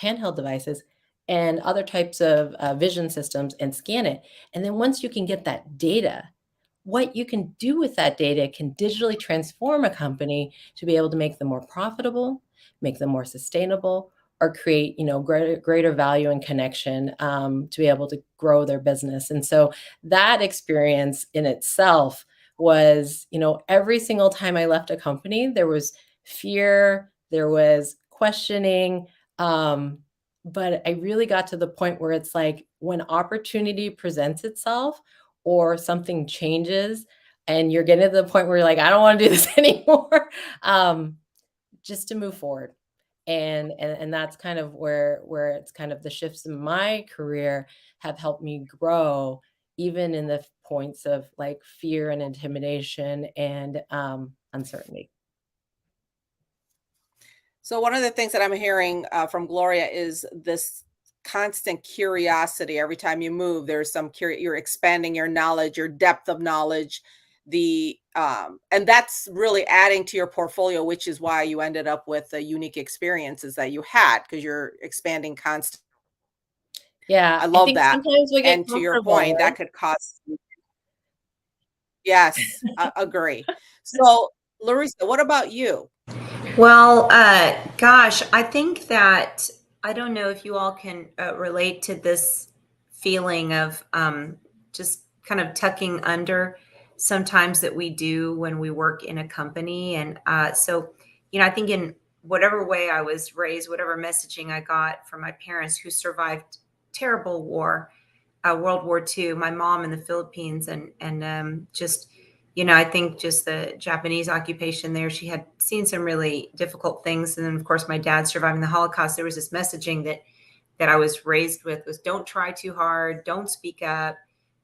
handheld devices and other types of vision systems and scan it. And then once you can get that data, what you can do with that data can digitally transform a company to be able to make them more profitable, make them more sustainable, or create, greater value and connection to be able to grow their business. And so that experience in itself was, every single time I left a company, there was fear, there was questioning, but I really got to the point where it's like when opportunity presents itself or something changes and you're getting to the point where you're like, I don't want to do this anymore, just to move forward. And that's kind of where it's kind of the shifts in my career have helped me grow, even in the points of like fear and intimidation and uncertainty. So one of the things that I'm hearing from Gloria is this constant curiosity. Every time you move, there's some you're expanding your knowledge, your depth of knowledge, and that's really adding to your portfolio, which is why you ended up with the unique experiences that you had, because you're expanding constantly. Yeah, I love that. Sometimes we get and to your point, right? That could cost. Yes, I agree. So, Larissa, what about you? Well, gosh, I think that I don't know if you all can relate to this feeling of just kind of tucking under sometimes that we do when we work in a company. And so, I think in whatever way I was raised, whatever messaging I got from my parents who survived terrible war, World War II, my mom in the Philippines, and just, I think just the Japanese occupation there, she had seen some really difficult things. And then, of course, my dad surviving the Holocaust, there was this messaging that I was raised with was don't try too hard, don't speak up,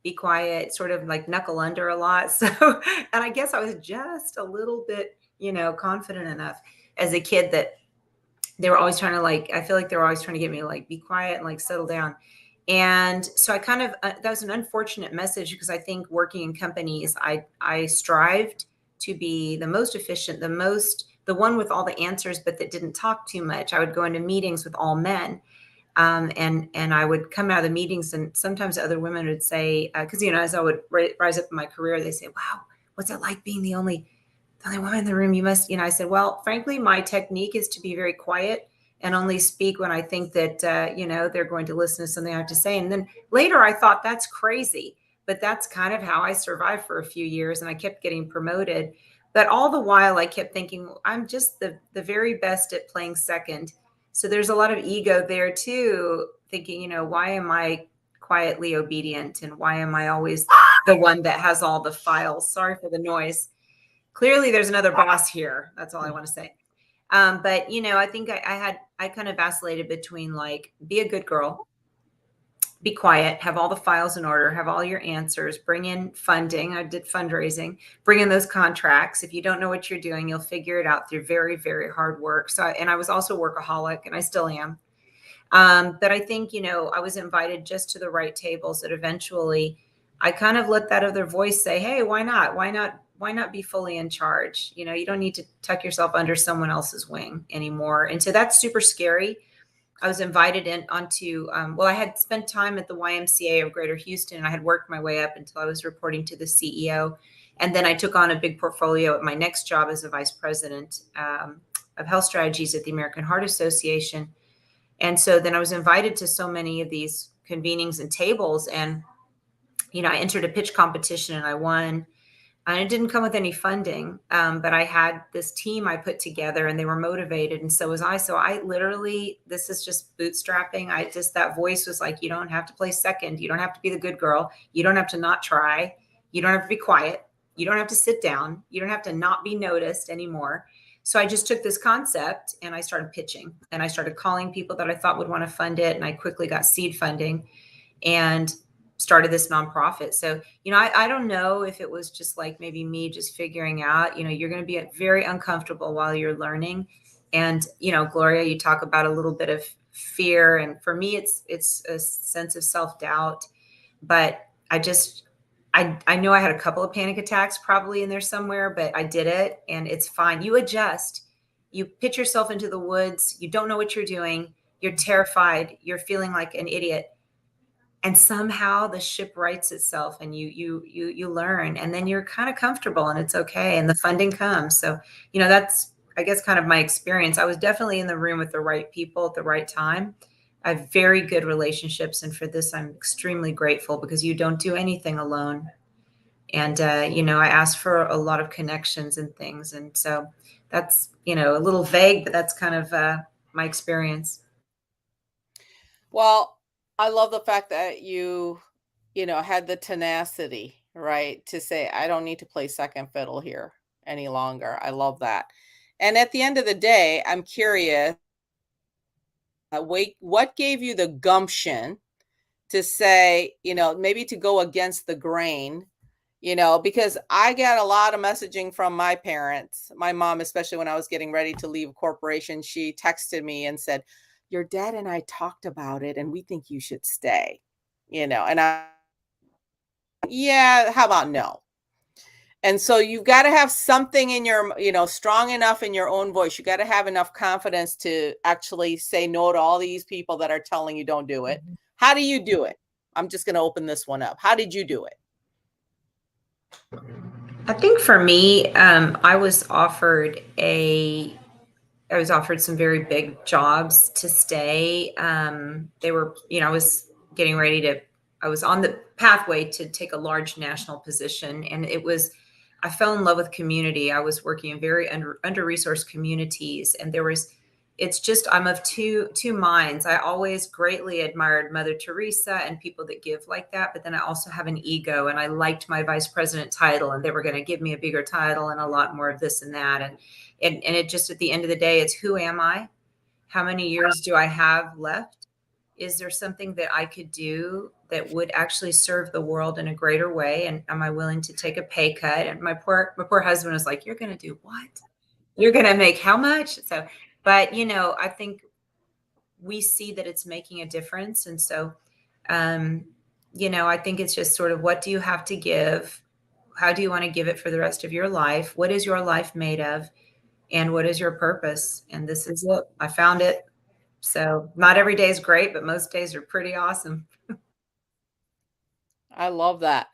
be quiet, sort of like knuckle under a lot. So, and I guess I was just a little bit, confident enough as a kid that they were always trying to I feel like they were always trying to get me to be quiet and settle down. And so I kind of, that was an unfortunate message because I think working in companies, I strived to be the most efficient, the one with all the answers, but that didn't talk too much. I would go into meetings with all men. And I would come out of the meetings and sometimes other women would say, cause as I would rise up in my career, they say, wow, what's it like being the only woman in the room? You must, I said, well, frankly, my technique is to be very quiet and only speak when I think that, they're going to listen to something I have to say. And then later I thought that's crazy, but that's kind of how I survived for a few years and I kept getting promoted. But all the while I kept thinking, I'm just the very best at playing second. So there's a lot of ego there too, thinking, why am I quietly obedient? And why am I always the one that has all the files? Sorry for the noise. Clearly there's another boss here. That's all I want to say. But, I think I kind of vacillated between be a good girl, be quiet, have all the files in order, have all your answers, bring in funding. I did fundraising, bring in those contracts. If you don't know what you're doing, you'll figure it out through very, very hard work. So, and I was also a workaholic and I still am. But I think, I was invited just to the right tables that eventually I kind of let that other voice say, hey, why not? Why not be fully in charge? You don't need to tuck yourself under someone else's wing anymore. And so that's super scary. I was invited onto, I had spent time at the YMCA of Greater Houston and I had worked my way up until I was reporting to the CEO. And then I took on a big portfolio at my next job as a vice president of health strategies at the American Heart Association. And so then I was invited to so many of these convenings and tables and, I entered a pitch competition and I won. And it didn't come with any funding, but I had this team I put together and they were motivated. And so was I. So I literally, this is just bootstrapping. That voice was like, you don't have to play second. You don't have to be the good girl. You don't have to not try. You don't have to be quiet. You don't have to sit down. You don't have to not be noticed anymore. So I just took this concept and I started pitching and I started calling people that I thought would want to fund it. And I quickly got seed funding and started this nonprofit. So, I don't know if it was just maybe me just figuring out, you're going to be very uncomfortable while you're learning. And, Gloria, you talk about a little bit of fear. And for me, it's a sense of self-doubt, but I know I had a couple of panic attacks probably in there somewhere, but I did it and it's fine. You adjust, you pitch yourself into the woods. You don't know what you're doing. You're terrified. You're feeling like an idiot. And somehow the ship rights itself and you learn and then you're kind of comfortable and it's okay. And the funding comes. So, that's, I guess, kind of my experience. I was definitely in the room with the right people at the right time. I have very good relationships. And for this, I'm extremely grateful because you don't do anything alone. And, I asked for a lot of connections and things. And so that's, a little vague, but that's kind of my experience. Well, I love the fact that you had the tenacity, right, to say, I don't need to play second fiddle here any longer. I love that. And at the end of the day, I'm curious, what gave you the gumption to say, maybe to go against the grain, because I got a lot of messaging from my parents, my mom, especially when I was getting ready to leave a corporation. She texted me and said, your dad and I talked about it and we think you should stay, and how about no? And so you've got to have something in your, strong enough in your own voice. You got to have enough confidence to actually say no to all these people that are telling you don't do it. Mm-hmm. How do you do it? I'm just going to open this one up. How did you do it? I think for me, I was offered some very big jobs to stay. They were, I was getting ready I was on the pathway to take a large national position. And I fell in love with community. I was working in very under-resourced communities. And there was it's just, I'm of two minds. I always greatly admired Mother Teresa and people that give like that, but then I also have an ego, and I liked my vice president title, and they were going to give me a bigger title and a lot more of this and that. And it just, at the end of the day, it's who am I? How many years do I have left? Is there something that I could do that would actually serve the world in a greater way? And am I willing to take a pay cut? And my poor husband was like, "You're going to do what? You're going to make how much?" So, but I think we see that it's making a difference. And so, I think it's just sort of, what do you have to give? How do you want to give it for the rest of your life? What is your life made of? And what is your purpose? And this is it. I found it. So not every day is great, but most days are pretty awesome. I love that.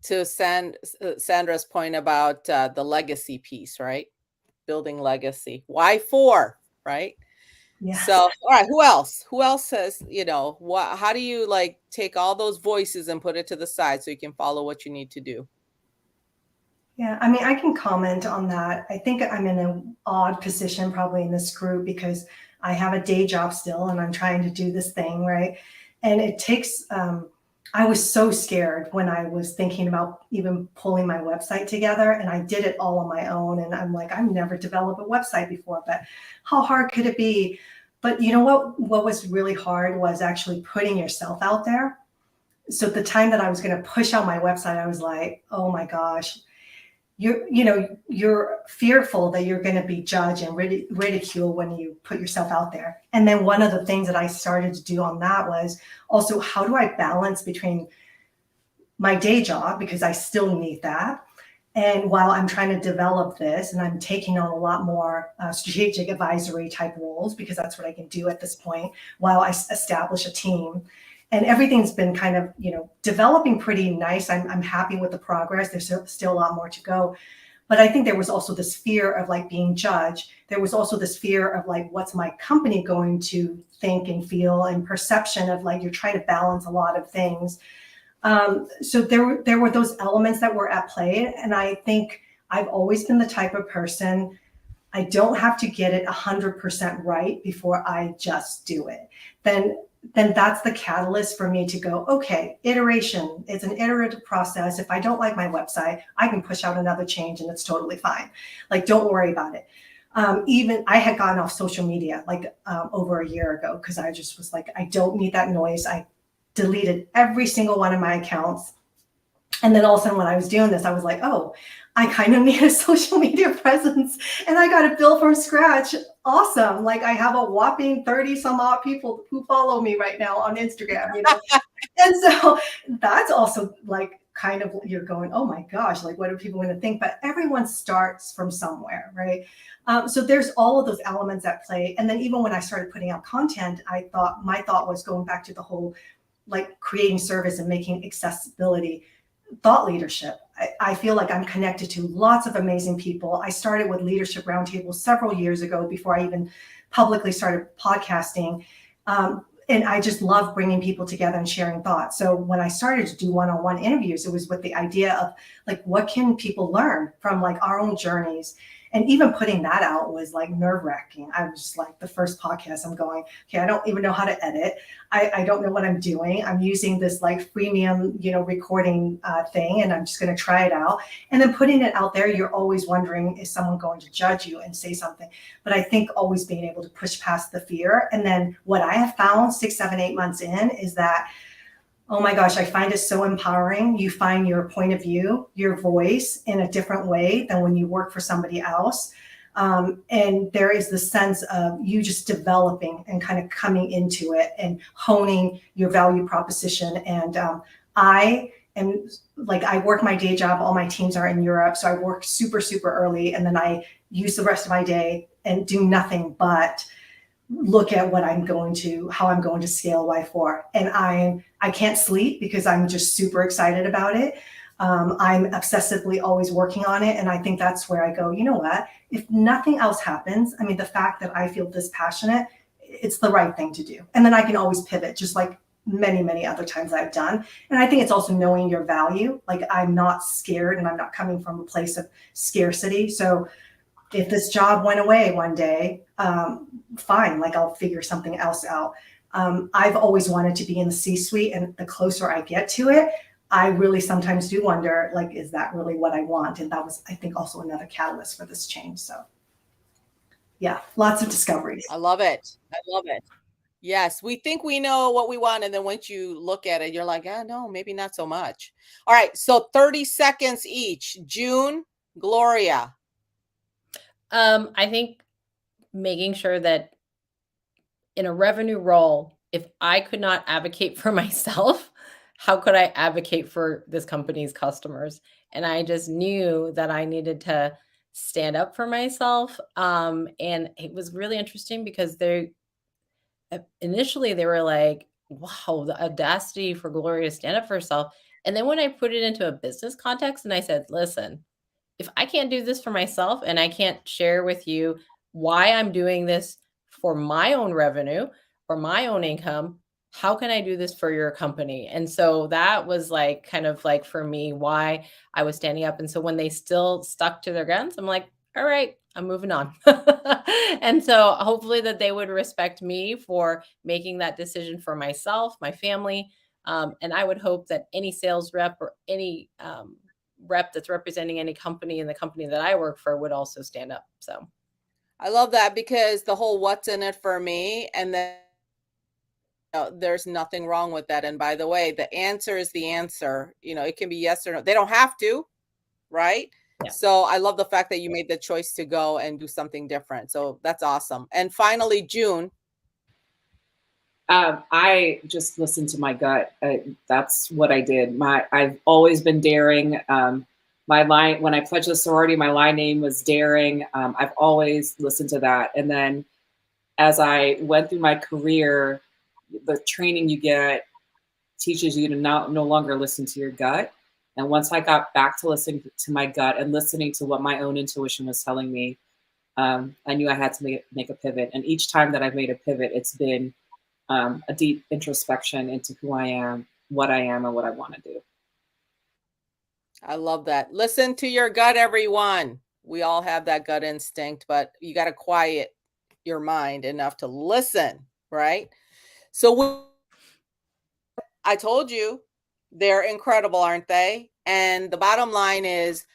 To Sandra's point about the legacy piece, right? Building legacy. Why 4, right? Yeah. So, all right, who else? Who else says, how do you like take all those voices and put it to the side so you can follow what you need to do? Yeah, I mean, I can comment on that. I think I'm in an odd position probably in this group because I have a day job still and I'm trying to do this thing, right? And it takes, I was so scared when I was thinking about even pulling my website together, and I did it all on my own. And I'm like, I've never developed a website before, but how hard could it be? But you know what was really hard was actually putting yourself out there. So at the time that I was going to push out my website, I was like, oh my gosh, you're fearful that you're going to be judged and ridiculed when you put yourself out there. And then one of the things that I started to do on that was also, how do I balance between my day job, because I still need that, and while I'm trying to develop this, and I'm taking on a lot more strategic advisory type roles, because that's what I can do at this point while I establish a team. And everything's been kind of, developing pretty nice. I'm happy with the progress. There's still a lot more to go. But I think there was also this fear of like being judged. There was also this fear of like, what's my company going to think and feel, and perception of like, you're trying to balance a lot of things. So there were those elements that were at play. And I think I've always been the type of person, I don't have to get it 100% right before I just do it. Then that's the catalyst for me to go, okay, iteration. It's an iterative process. If I don't like my website, I can push out another change and it's totally fine. Like, don't worry about it. Even I had gotten off social media over a year ago because I just was like, I don't need that noise. I deleted every single one of my accounts. And then all of a sudden when I was doing this, I was like, oh, I kind of need a social media presence, and I got to build from scratch. Awesome. Like, I have a whopping 30 some odd people who follow me right now on Instagram, And so that's also like kind of, you're going, oh my gosh, like what are people going to think? But everyone starts from somewhere, right? So there's all of those elements at play. And then even when I started putting out content, my thought was going back to the whole, like, creating service and making accessibility, thought leadership. I feel like I'm connected to lots of amazing people. I started with Leadership Roundtable several years ago before I even publicly started podcasting. And I just love bringing people together and sharing thoughts. So when I started to do one-on-one interviews, it was with the idea of like, what can people learn from like our own journeys? And even putting that out was like nerve-wracking. I was just like, the first podcast, I'm going, okay, I don't even know how to edit. I don't know what I'm doing. I'm using this like freemium, recording thing, and I'm just going to try it out. And then putting it out there, you're always wondering, is someone going to judge you and say something? But I think always being able to push past the fear. And then what I have found 6, 7, 8 months in is that, oh my gosh, I find it so empowering. You find your point of view, your voice in a different way than when you work for somebody else. And there is the sense of you just developing and kind of coming into it and honing your value proposition. And I am like, I work my day job. All my teams are in Europe. So I work super, super early. And then I use the rest of my day and do nothing but look at how I'm going to scale Y4. And I can't sleep because I'm just super excited about it. I'm obsessively always working on it. And I think that's where I go, you know what, if nothing else happens, I mean, the fact that I feel this passionate, it's the right thing to do. And then I can always pivot, just like many, many other times I've done. And I think it's also knowing your value. Like, I'm not scared and I'm not coming from a place of scarcity. So if this job went away one day, fine, like I'll figure something else out. I've always wanted to be in the C-suite, and the closer I get to it, I really sometimes do wonder, like, is that really what I want? And that was, I think, also another catalyst for this change. So yeah, lots of discoveries. I love it. I love it. Yes, we think we know what we want, and then once you look at it, you're like, oh, no, maybe not so much. All right, so 30 seconds each. June, Gloria. I think making sure that in a revenue role, if I could not advocate for myself, how could I advocate for this company's customers? And I just knew that I needed to stand up for myself. And it was really interesting because initially they were like, wow, the audacity for Gloria to stand up for herself. And then when I put it into a business context and I said, listen, if I can't do this for myself and I can't share with you why I'm doing this for my own revenue or my own income, how can I do this for your company? And so that was like kind of like for me why I was standing up. And so when they still stuck to their guns, I'm like, all right, I'm moving on. And so hopefully that they would respect me for making that decision for myself, my family. And I would hope that any sales rep or any rep that's representing any company in the company that I work for would also stand up. So I love that, because the whole what's in it for me, and then there's nothing wrong with that. And by the way, the answer is the answer. It can be yes or no. They don't have to, right? Yeah. So I love the fact that you made the choice to go and do something different. So that's awesome. And finally, June. I just listened to my gut. That's what I did. I've always been daring. My line, when I pledged the sorority, my line name was Daring. I've always listened to that. And then as I went through my career, the training you get teaches you to no longer listen to your gut. And once I got back to listening to my gut and listening to what my own intuition was telling me, I knew I had to make a pivot. And each time that I've made a pivot, it's been a deep introspection into who I am, what I am, and what I want to do. I love that. Listen to your gut, everyone. We all have that gut instinct, but you got to quiet your mind enough to listen, right? So I told you, they're incredible, aren't they? And the bottom line is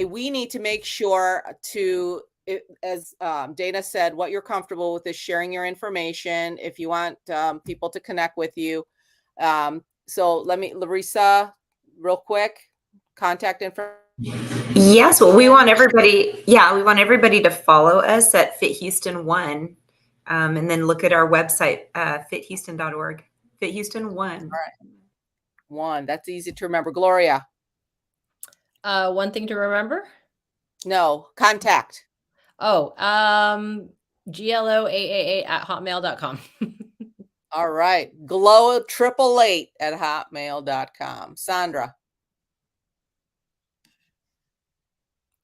we need to make sure to, as Dana said, what you're comfortable with is sharing your information if you want people to connect with you. So Larissa, real quick, contact information. Yes, well, we want everybody to follow us at Fit Houston 1, and then look at our website, fithouston.org. Fit Houston 1. All right. 1. That's easy to remember. Gloria. One thing to remember? No, contact. Oh, gloaaa@hotmail.com. All right. glow888@hotmail.com. Sandra.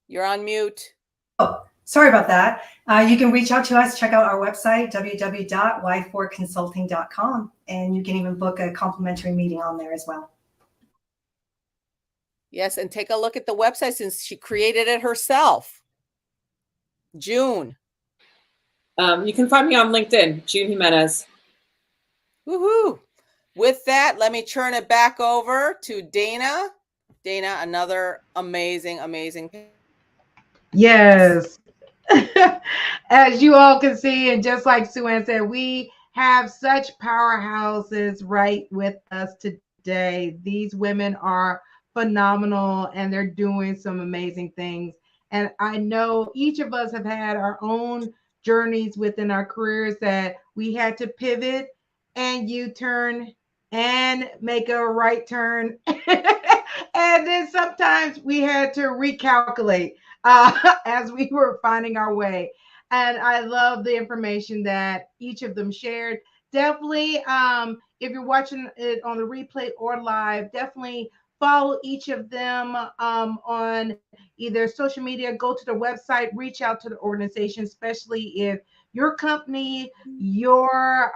You're on mute. Oh, sorry about that. You can reach out to us, check out our website, www.y4consulting.com, and you can even book a complimentary meeting on there as well. Yes, and take a look at the website since she created it herself. June. You can find me on LinkedIn, June Jimenez. Woohoo. With that, let me turn it back over to Dana. Dana, another amazing. Yes. As you all can see, and just like Sue Ann said, we have such powerhouses right with us today. These women are phenomenal and they're doing some amazing things. And I know each of us have had our own journeys within our careers that we had to pivot and U-turn and make a right turn. And then sometimes we had to recalculate as we were finding our way. And I love the information that each of them shared. Definitely, if you're watching it on the replay or live, definitely follow each of them on either social media, go to the website, reach out to the organization, especially if your company, your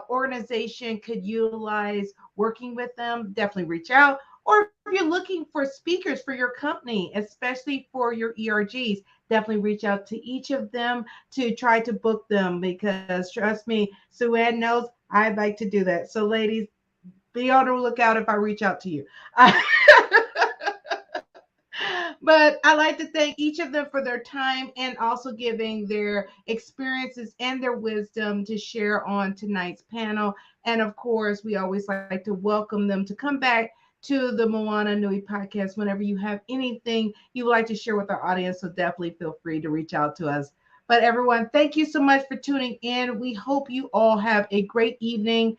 organization could utilize working with them. Definitely reach out. or if you're looking for speakers for your company, especially for your ERGs, definitely reach out to each of them to try to book them, because trust me, Sue Ann knows I'd like to do that. So ladies, be on the lookout if I reach out to you. But I'd like to thank each of them for their time and also giving their experiences and their wisdom to share on tonight's panel. And of course, we always like to welcome them to come back to the Moana Nui podcast whenever you have anything you would like to share with our audience. So definitely feel free to reach out to us. But everyone, thank you so much for tuning in. We hope you all have a great evening.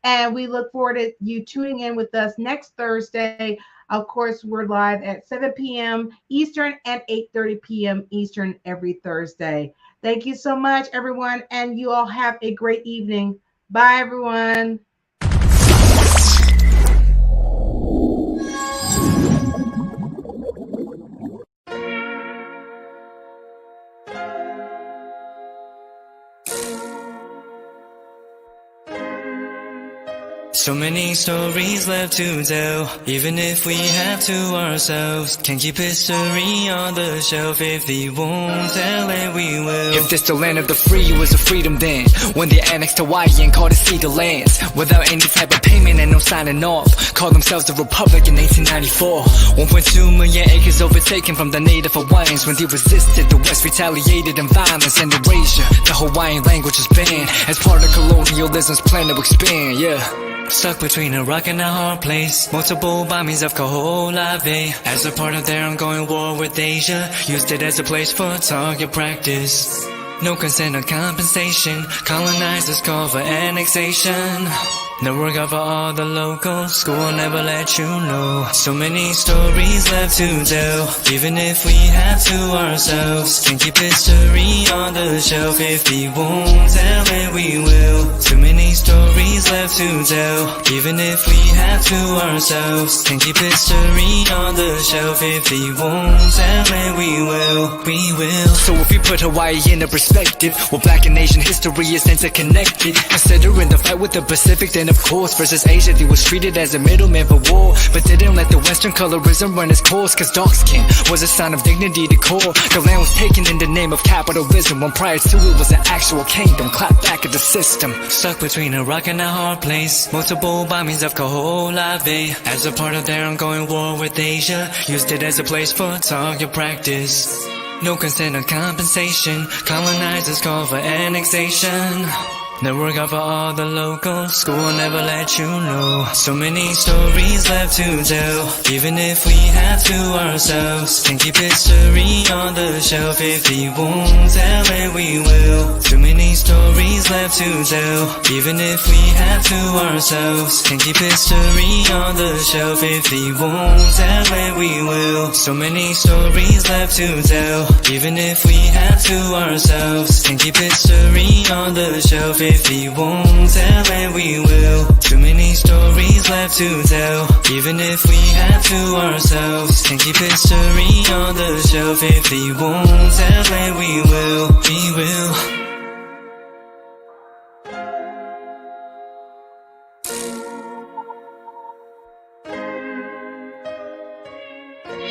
And we look forward to you tuning in with us next Thursday. Of course, we're live at 7 p.m. Eastern and 8:30 p.m. Eastern every Thursday. Thank you so much, everyone. And you all have a great evening. Bye, everyone. So many stories left to tell, even if we have to ourselves. Can't keep history on the shelf. If we won't tell it, we will. If this the land of the free, it was a freedom then, when they annexed Hawaii and called it Cedar Lands, without any type of payment and no signing off. Called themselves the Republic in 1894. 1.2 million acres overtaken from the native Hawaiians. When they resisted, the West retaliated in violence and erasure. The Hawaiian language was banned as part of colonialism's plan to expand, yeah. Stuck between a rock and a hard place. Multiple bombings of Kaho'olawe as a part of their ongoing war with Asia. Used it as a place for target practice. No consent or compensation. Colonizers call for annexation. No work out for all the locals. School will never let you know. So many stories left to tell, even if we have to ourselves. Can't keep history on the shelf. If we won't tell it, we will. Too many stories left to tell, even if we have to ourselves. Can't keep history on the shelf. If we won't tell it, we will. We will. So if we put Hawaii into perspective, well, Black and Asian history is interconnected. Considering the fight with the Pacific, then of course, versus Asia, they was treated as a middleman for war, but didn't let the Western colorism run its course, cause dark skin was a sign of dignity to core. The land was taken in the name of capitalism, when prior to it was an actual kingdom. Clap back at the system. Stuck between a rock and a hard place. Multiple bombings of Kaho'olawe as a part of their ongoing war with Asia. Used it as a place for target practice. No consent or compensation. Colonizers call for annexation. No work out for all the locals. School will never let you know. So many stories left to tell, even if we have to ourselves. Can't keep history on the shelf. If we won't tell it, we will. Too many stories left to tell, even if we have to ourselves. Can't keep history on the shelf. If we won't tell it, we will. So many stories left to tell, even if we have to ourselves. Can't keep history on the shelf. If we won't tell it, we will. Too many stories left to tell, even if we have to ourselves. Can't keep history on the shelf. If we won't tell it, we will. We will.